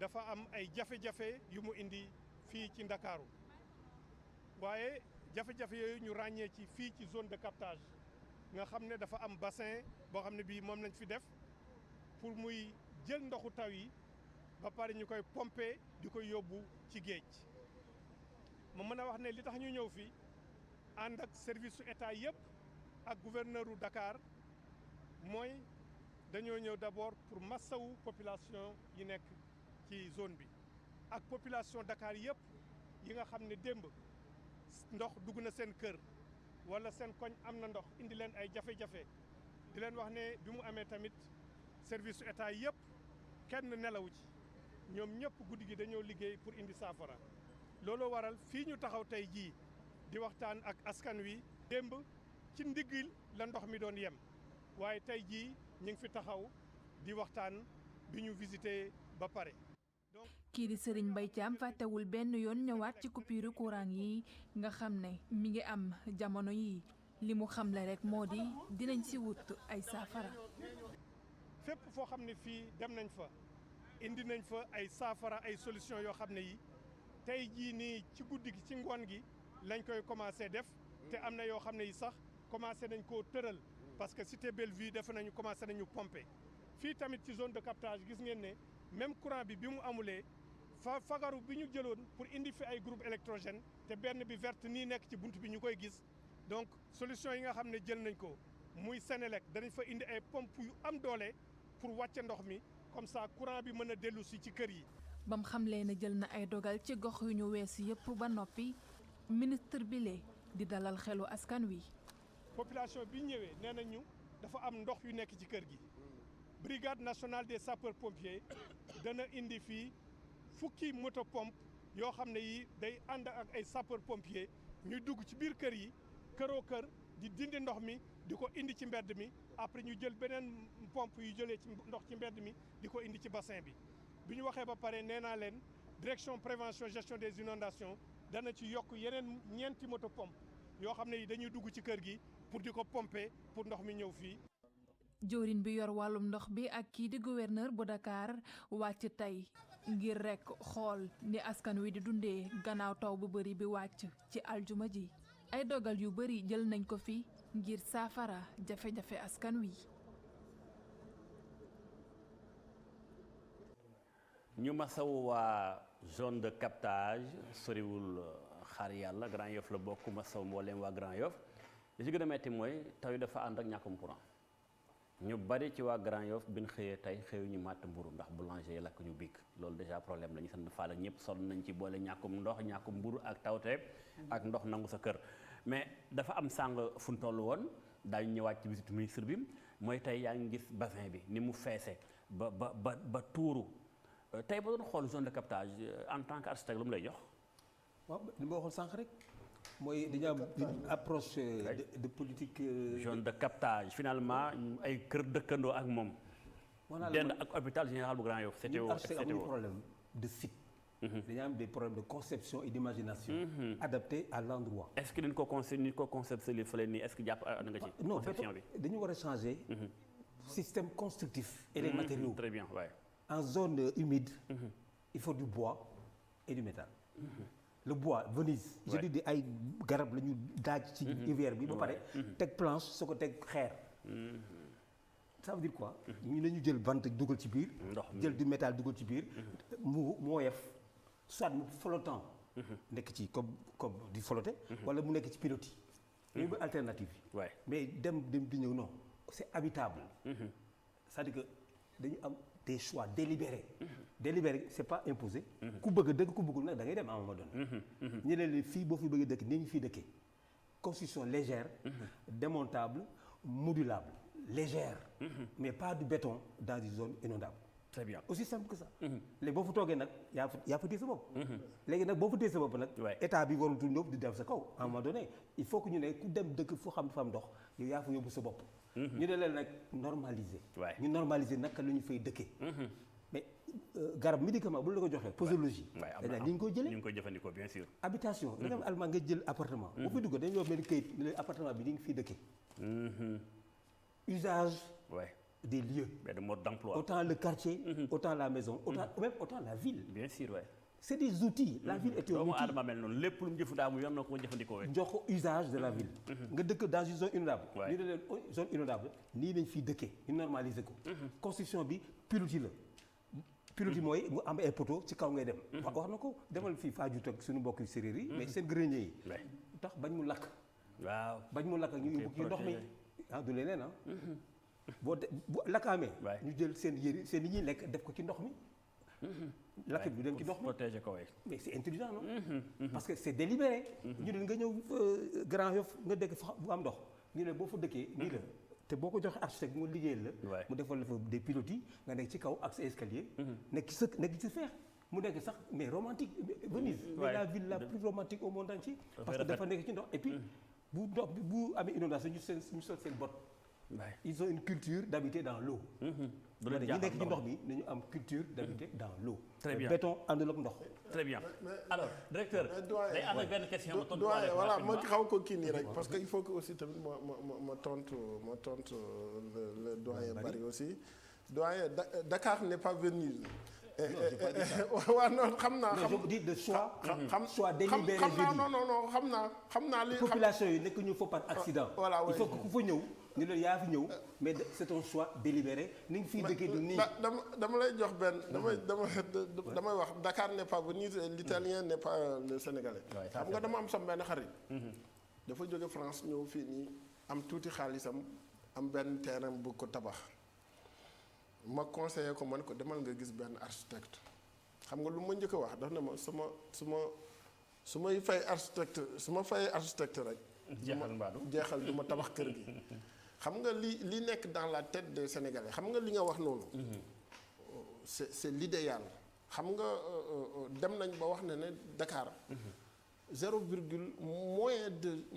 dafa am ay jafe-jafe yu mu indi fii ci Ndakaaru waaye jafe-jafe yooyu ñu ràññee ci fii ci zone de captage nga xam ne dafa am bassin boo xam ne bii moom lañ fi def pour muy jël ndoxu taw yi ba pare ñu koy pomper di koy yóbbu ci géej ma mën a wax ne li tax ñu ñëw fii ànd ak service su état yëpp ak gouverneur u Dakar mooy dañoo ñëw d'abord pour massawu population yi nekk ci zone bi ak population Dakar yëpp yi nga xam ne démb ndox dugg na seen kër wala seen koñ am na ndox indi leen ay jafe-jafe di leen wax ne bi mu amee tamit service état yëpp kenn nelawu ci ñoom ñëpp guddi gi dañoo liggéey pour indi saafara looloo waral fii ñu taxaw tey jii di waxtaan ak askan wi démb ci ndiggil la ndox mi doon yem waaye tey jii ñu ngi fi taxaw di waxtaan bi ñu visité ba pare. kii di Serigne Mbaye Thiam fàttewul benn yoon ñëwaat ci coupure courant yi nga xam ne mi ngi am jamono yi li mu xamle rek moo di dinañ si wut ay saafara. fépp foo xam ne fii dem nañ fa indi nañ fa ay saafara ay solution yoo xam ne yi tey jii nii ci guddi gi ci ngoon gi lañ koy commencé def te am na yoo xam ne yi sax commencé nañ koo tëral parce que cité Bellevue defe nañu commencé nañu pomper fii tamit ci zone de captage gis ngeen ne même courant bi mu amulee fagaru bi ñu jëloon pour indi fi ay groupe électrogène te benn bi verte nii nekk ci bunt bi ñu koy gis donc solution yi nga xam ne jël nañ ko muy Sénélec danañ fa indi ay pompe yu am doole pour wàcce ndox mi comme ça courant bi mën a dellu si ci kër yi. bam xamlee ne jël na ay dogal ci gox yu ñu wees yëpp ba noppi ministre bi lee di dalal xelu askan wi. population bi ñëwee nee nañu dafa am ndox yu nekk ci kër gi brigade nationale des sapeurs pompiers dana indi fii fukki moto pompe yoo xam ne yi day ànd ak ay sapeurs pompiers ñuy dugg ci biir kër yi këroo kër di dindi ndox mi di ko indi ci mbedd mi après ñu jël beneen pompe yu jëlee ci ndox ci mbedd mi di ko indi ci bassin bi. bi ñu waxee ba pare nee naa leen direction prévention gestion des inondations dana ci yokk yeneen ñeenti moto pompe yoo xam ne yi dañuy dugg ci kër gi pour di ko pomper pour ndox mi ñëw fii. jëwriñ bi yor wàllum ndox bi ak kii di gouverneur bu Dakar wàcc tey ngir rekk xool ni askan wi di dundee gannaaw taw bu bari bi wàcc ci aljuma ji. ay dogal yu bari jël nañ ko fi ngir saafara jafe-jafe askan wi. ñu masawu waa zone de captage soriwul xaar yàlla Grand Yoff la bokk masawu mbooleem waa Grand Yoff li ci gën a metti mooy taw yi dafa ànd ak ñàkkum courant ñu bari ci waa Grand Yoff bi ñu xëyee tey xëyuñu màtt mburu ndax boulanger yi lakk ñu biig loolu déjà problème la ñu sant faala ñëpp sonn nañ ci boole ñàkkum ndox ñàkkum mburu ak tawte ak ndox nangu sa kër mais dafa am sàng fu ñu toll woon daañu ñëwaat ci visite ministre bi mooy tey yaa ngi gis bassin bi ni mu feese ba tuuru tey ba doon xool zone de captage en tant que architecte lu mu lay jox. waaw li ma waxoon sànq rek mooy dañu am une approche de politique. zone de captage finalement ay kër dëkkandoo ak moom. dend ak hôpital général bu Grand Yoff CTO architecte amuñu problème de site. dañu am des problèmes de conception et d'imagination adaptés à l'endroit. est-ce que ni ko conceptualiser fële nii est-ce que jàpp na nga ci non conception bi dañu war a changer système constructif et les matériaux. très bien ouais. En zone humide il faut du bois et du métal. Le bois Venise je dis ay garab la ñu daaj ci hiver bi ba pare teg planche soo ko teg xeer. Ça veut dire quoi ñu ne ñu jël bant dugal ci biir jël du métal dugal ci biir mu woyof soit mu flottant nekk ci comme di flotter wala mu nekk ci pilotis yooyu ba alternative yi mais dem di ñëw non c'est habitable c'est-à-dire que dañu am des choix délibérés délibéré c'est pas imposé ku bëgg a dëkk ku bëggul nag da ngay dem à un moment donné ñu ne leen fii boo fi bëgg a dëkk ni ñu fii dëkkee construction légère démontable modulable légère mais pas du béton dans une zone inondable. Très bien. Aussi simple que ça. léegi boo fa toogee nag yaa fa téye sa bopp. léegi nag boo fa téye sa bopp nag. état bi warul tuuti ñëw di def sa kaw. à un moment donné il faut que ñu ne ku dem dëkk foo xam dafa am ndox yow yaa fa yóbbu sa bopp. ñu ne leen nag normaliser. ñu normaliser naka la ñu fay dëkkee. mais garab médicament bu la ko joxee posologie. dañ ni ñu koy jëlee ñu ngi koy jëfandikoo bien sûr. habitation da nga am allemand nga jël appartement. boo fi dugg dañu yor benn këyit ne appartement bi ni ngi fiy dëkkee. Usage des lieux. De mode d'emploi. Autant le quartier, autant la maison, autant la ville. Bien sûr, oui. C'est des outils. La ville est un outil. lépp lu mu jëfandikoo mu yor na ko jëfandikoo. jox ko usage de la ville. nga dëkk dans une zone inondable. ñu ne leen zone inondable nii lañ fiy dëkkee ñu normaliser ko. construction bi pilotis la. pilotis mooy mu am ay poteaux ci kaw ngay dem. wax na ko demal fii Fadiouth ak suñu mbokk séeréer yi. mais seen grenier yi. tax bañ mu lakk. waaw bañ mu lakk ñu yóbbu ci ndox mi. du leneen bu lakkaamee ñu jël seen yëri seen li ñuy lekk def ko ci ndox mi lakk bi dem ci ndox mi protéger ko mais c'est intelligent non parce que c'est délibéré ñu ne nga ñëw Grand Yoff nga dëkk fa bu am ndox ñu ne boo fa dëkkee nii la te boo ko joxee architecte mu liggéeyal la mu defal la fa des pilotis nga nekk ci kaw ak sa escalier nekk ci feex mu nekk sax mais romantique Venise mais la ville la plus romantique au monde entier parce que dafa nekk ci ndox et puis bu ndox bi bu amee inondation ñu sol seen bot ils ont une culture d'habiter dans l'eau ñu nekk ci ndox bi nañu am culture d'habiter dans l'eau très bien béton àndul ak ndox très bien alors directeur day am ak benn question doyen voilà ma xaw ko kii nii rek parce que il faut que aussi tamit ma tontu le doyen Barry aussi doyen Dakar n'est pas Venise waaw non xam naa. je vous dis de choix délibéré. non xam naa li. population yi nekk ñu fa par accident. voilà il faut que ku fa ñëw ñu ne yaa fi ñëw mais c'est un choix délibéré ni nga fiy dëkkee du nii. dama lay jox benn damay wax Dakar n'est pas Venise l'italien n'est pas le sénégalais. xam nga dama am sam benn xarit. dafa jóge France ñëw fii nii am tuuti xaalisam am benn terrain bu ko tabax. ma conseillé ko man ko demal nga gis benn architecte xam nga lu ma njëkk a wax daf ne ma su may fay architecte su ma fayee architecte rek. jeexal du ma tabax kër gi. xam nga li nekk dans la tête des Sénégalais xam nga li nga wax noonu. c'est l'idéal. xam nga dem nañ ba wax ne Dakar.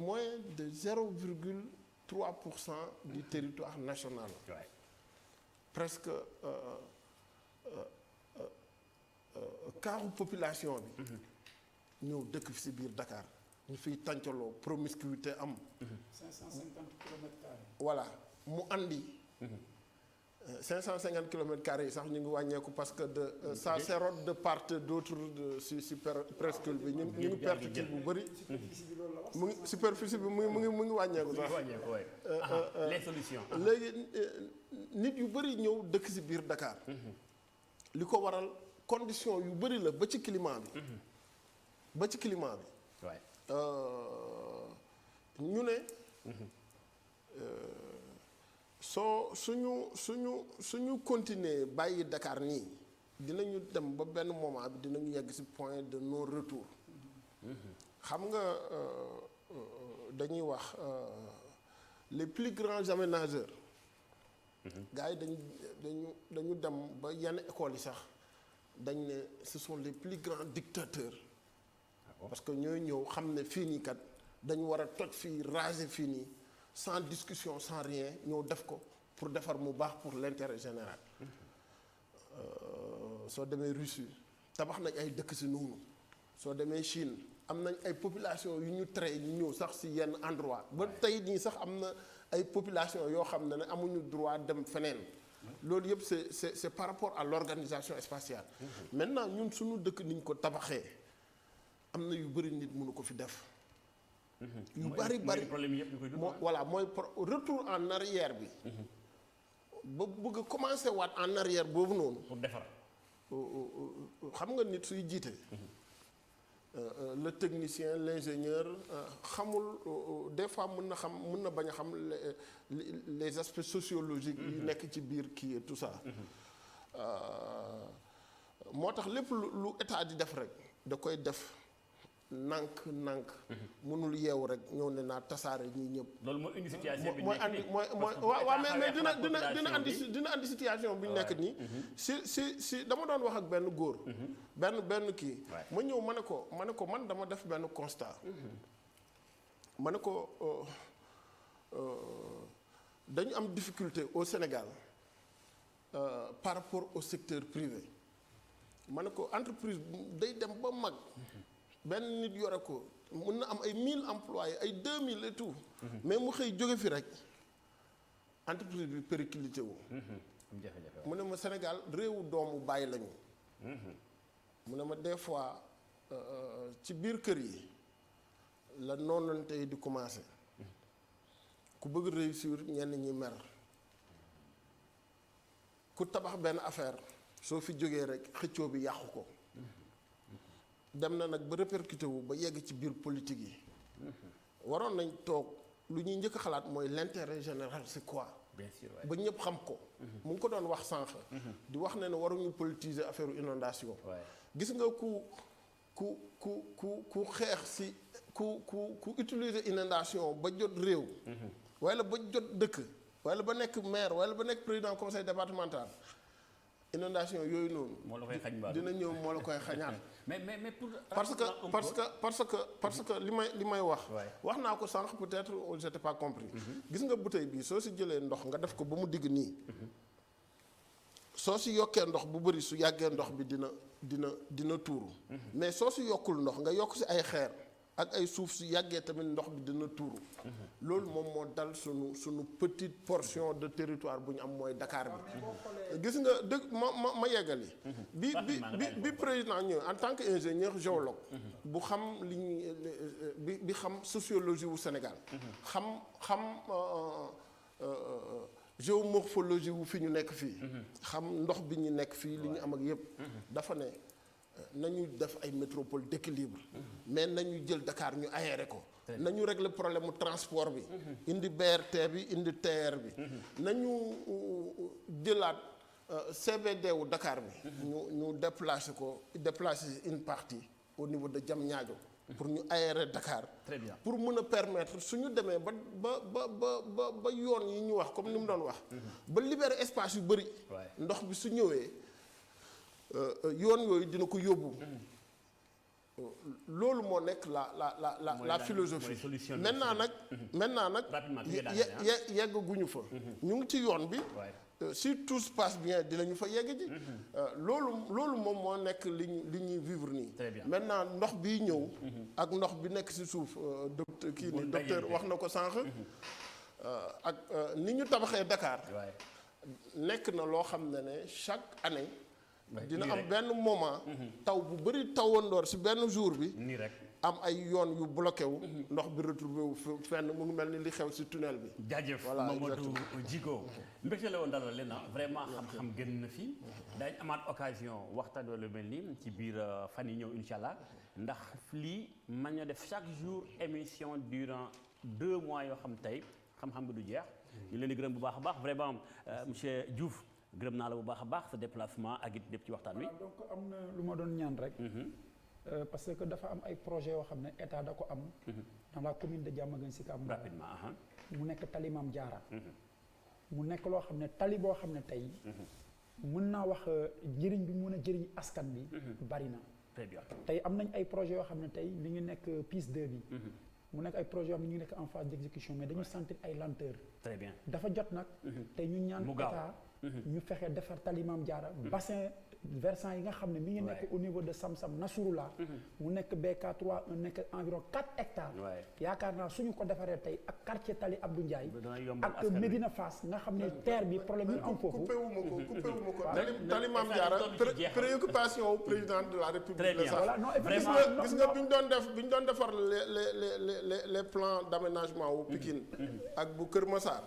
moins de 0,3% du territoire national. Presque quart population bi ñëw dëkk ci biir Dakar ñu fiy tàncaloo promiscuité am 550 kilomètres carrés voilà mu andi 550 kilomètres carrés yi sax ñu ngi wàññeeku parce que ça s'érode de part et d'autre si presqu'île bi ñu ngi perte ci bu bëri mu ngi superficie bi mu ngi wàññeeku sax les solutions léegi nit yu bëri ñëw dëkk ci biir Dakar li ko waral condition yu bëri la ba ci climat bi ñu ne suñu continuer bàyyi Dakar nii dinañu dem ba benn moment bi dinañu yegg ci point de non retour xam nga dañuy wax les plus grands aménageurs gars yi dañu dem ba yenn écoles yi sax dañ ne ce sont les plus grands dictateurs parce que ñooy ñëw xam ne fii nii kat dañu war a toj fii raser fii nii sans discussion sans rien ñëw def ko pour defar mu baax pour l'intérêt général soo demee Russie tabax nañ ay dëkk si noonu soo demee Chine am nañ ay population yu ñu tere ñu ñëw sax si yenn endroit ba tey nii sax am na ay population yoo xam ne amuñu droit dem feneen loolu yëpp c'est par rapport à l'organisation spatiale. Maintenant ñun suñu dëkk niñ ko tabaxee am na yu bëri nit mënu ko fi def. yu bëri problème yëpp ñu koy dund. voilà mooy retour en arrière bi. ba bëgg a commencer waat en arrière boobu noonu. pour defar. xam nga nit suy jiite. Le technicien l'ingénieur xamul des fois mën na bañ a xam les aspects sociologiques yu nekk ci biir kii et tout ça. moo tax lépp lu état di def rek da koy def nànk mënul yeewu rek ñëw ne naa tasaare ñii ñëpp. loolu mooy indi situation bi mooy andi waaw mais dina andi situation bi ñu nekk nii. si dama doon wax ak benn góor. benn kii. ma ñëw ma ne ko man dama def benn constat. ma ne ko dañu am difficulté au Sénégal par rapport au secteur privé. ma ne ko entreprise day dem ba mag. benn nit yore ko mun na am ay 1000 employés ay 2000 et tout. mais mu xëy jóge fi rek entreprise bi périclité wu. mu ne ma Sénégal réewu doomu bàyyi lañu. mu ne ma des fois ci biir kër yi la noonante yi di commencer. ku bëgg réussir ñenn ñi mer. ku tabax benn affaire soo fi jógee rek xëccoo bi yàqu ko. dem na nag ba répercuté wu ba yegg ci biir politique yi. waroon nañ toog lu ñuy njëkk a xalaat mooy l'intérêt général c'est quoi. bien sûr ba ñëpp xam ko. mu ngi ko doon wax sànq. di wax ne waruñu politiser affaire inondation. gis nga ku xeex si ku utiliser inondation ba jot réew. wala ba jot dëkk. wala ba nekk maire wala ba nekk président conseil départemental. inondation yooyu noonu. moo la koy xañ dina ñëw moo la koy xañaan. mais pour. parce que li may wax naa ko sànq peut-être j'étais pas compris. gis nga bouteille bi soo si jëlee ndox nga def ko ba mu digg nii. soo si yokkee ndox bu bëri su yàggee ndox bi dina tuuru. mais soo si yokkul ndox nga yokk si ay xeer ak ay suuf si yàggee tamit ndox bi dina tuuru. loolu moom moo dal sunu petite portion de territoire bu ñu am mooy Dakar bi. gis nga dëgg ma yeggali. bi président ñëw en tant que ingénieur géologue. bu xam bi xam sociologie wu Sénégal. xam géomorphologie wu fi ñu nekk fii. xam ndox bi ñu nekk fii li ñu am ak yépp. dafa ne nañu def ay métropole d'équilibre. mais nañu jël Dakar ñu aéré ko. nañu régler problème mu transport bi. indi BRT bi indi TER bi. nañu jëlaat CBD wu Dakar bi. ñu déplacer une partie au niveau de Diamniadio. pour ñu aérer Dakar. très bien pour mën a permettre suñu demee ba yoon yi ñu wax comme ni mu doon wax. ba libérer espace yu bëri. ndox bi su ñëwee yoon yooyu dina ko yóbbu. loolu moo nekk la philosophie. maintenant nag yeggaguñu fa. ñu ngi ci yoon bi. si tout se passe bien dinañu fa yegg ji. loolu moom moo nekk li ñuy vivre nii. maintenant ndox biy ñëw. ak ndox bi nekk si suuf docteur wax na ko sànq. ak ni ñu tabaxee Dakar. nekk na loo xam ne chaque année. dina am benn moment. taw bu bëri tawandoor si benn jour bi. nii rek am ay yoon yu bloqué wu. ndox bi retrouvé wu fenn mu ngi mel ni li xew si tunnel bi. jaajëf Mamadou Djigo mbégte la woon dalal leen vraiment xam-xam gën na fi. daañu amaat occasion waxtaan lu mel ni ci biir fan yi ñëw incha allah ndax lii mën na def chaque jour émission durant 2 mois yoo xam tey xam-xam bi du jeex. ñu leen di gërëm bu baax a baax vraiment monsieur Diouf. gërëm naa la bu baax a baax sa déplacement ak it lépp ci waxtaan wi. donc am na lu ma doon ñaan rek. parce que dafa am ay projets yoo xam ne état da ko am. dans la commune de Diamaguène Sicap Mbao. rapidement. mu nekk tali Mame Diarra. mu nekk loo xam ne tali boo xam ne tey. mën naa wax njëriñ bi mu mën a jëriñ askan bi. bari na. très bien tey am nañ ay projets yoo xam ne tey mi ngi nekk PIS 2 bi. mu nekk ay projets yoo xam ne ñu ngi nekk en phase d'exécution mais dañu sentir ay lenteur. très bien dafa jot nag. tey ñu ñaan état. ñu fexe defar tali Mame Diarra bassin versant yi nga xam ne mi ngi nekk au niveau de Samsam Nasrullah mu nekk BK3 mu nekk environ 4 hectares yaakaar naa suñu ko defaree tey ak quartier Tali Abdou Ndiaye ak Médina Fass nga xam ne terre bi problème yi am foofu coupé wu ma ko Tali Mame Diarra préoccupation au président de la République la sax gis nga bi ñu doon defar les plans d'aménagement wu Pikine ak bu Kër Massar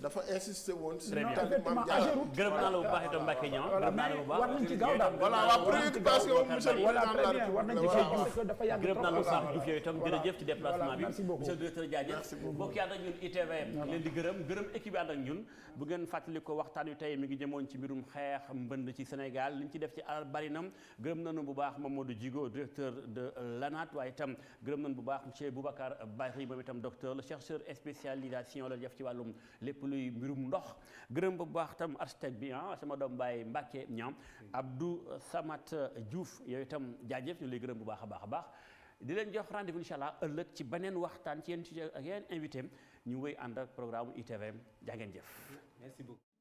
dafa insister woon si Tali Mame Diarra gërëm naa la bu baax itam Mbacké Niang gërëm naa la bu baax war nañ ci gaaw daal voilà waa préoccupation monsieur le président de la République war nañ ci gaaw parce que dafa yàgg gërëm naa la bu baax Diouf yow itam jërëjëf ci déplacement bi merci beaucoup monsieur le directeur jaajëf mbokk yi ànd ak ñun ITV leen di gërëm équipe bi ànd ak ñun bu ngeen fàttali ko waxtaan wi tey mi ngi jëmoon ci mbirum xeex mbënd ci Sénégal liñ ci def ci alal bari na gërëm nañu bu baax Mamadou Djigo directeur de l'ANAT waaye itam gërëm nañu bu baax monsieur Boubacar Bari moom itam docteur le chercheur spécialisation la def ci wàllum lépp luy mbirum ndox gërëm bu baax itam architecte bi sama doom Baye Mbacké Niang Abdou Samat Diouf yow itam jaajëf ñu lay gërëm bu baax a baax di leen jox rendez-vous incha allah ëllëg ci beneen waxtaan ci yéen sujet ak yeneen invité ñu wéy ànd ak programme ITV jaa ngeen jëf. Merci beaucoup.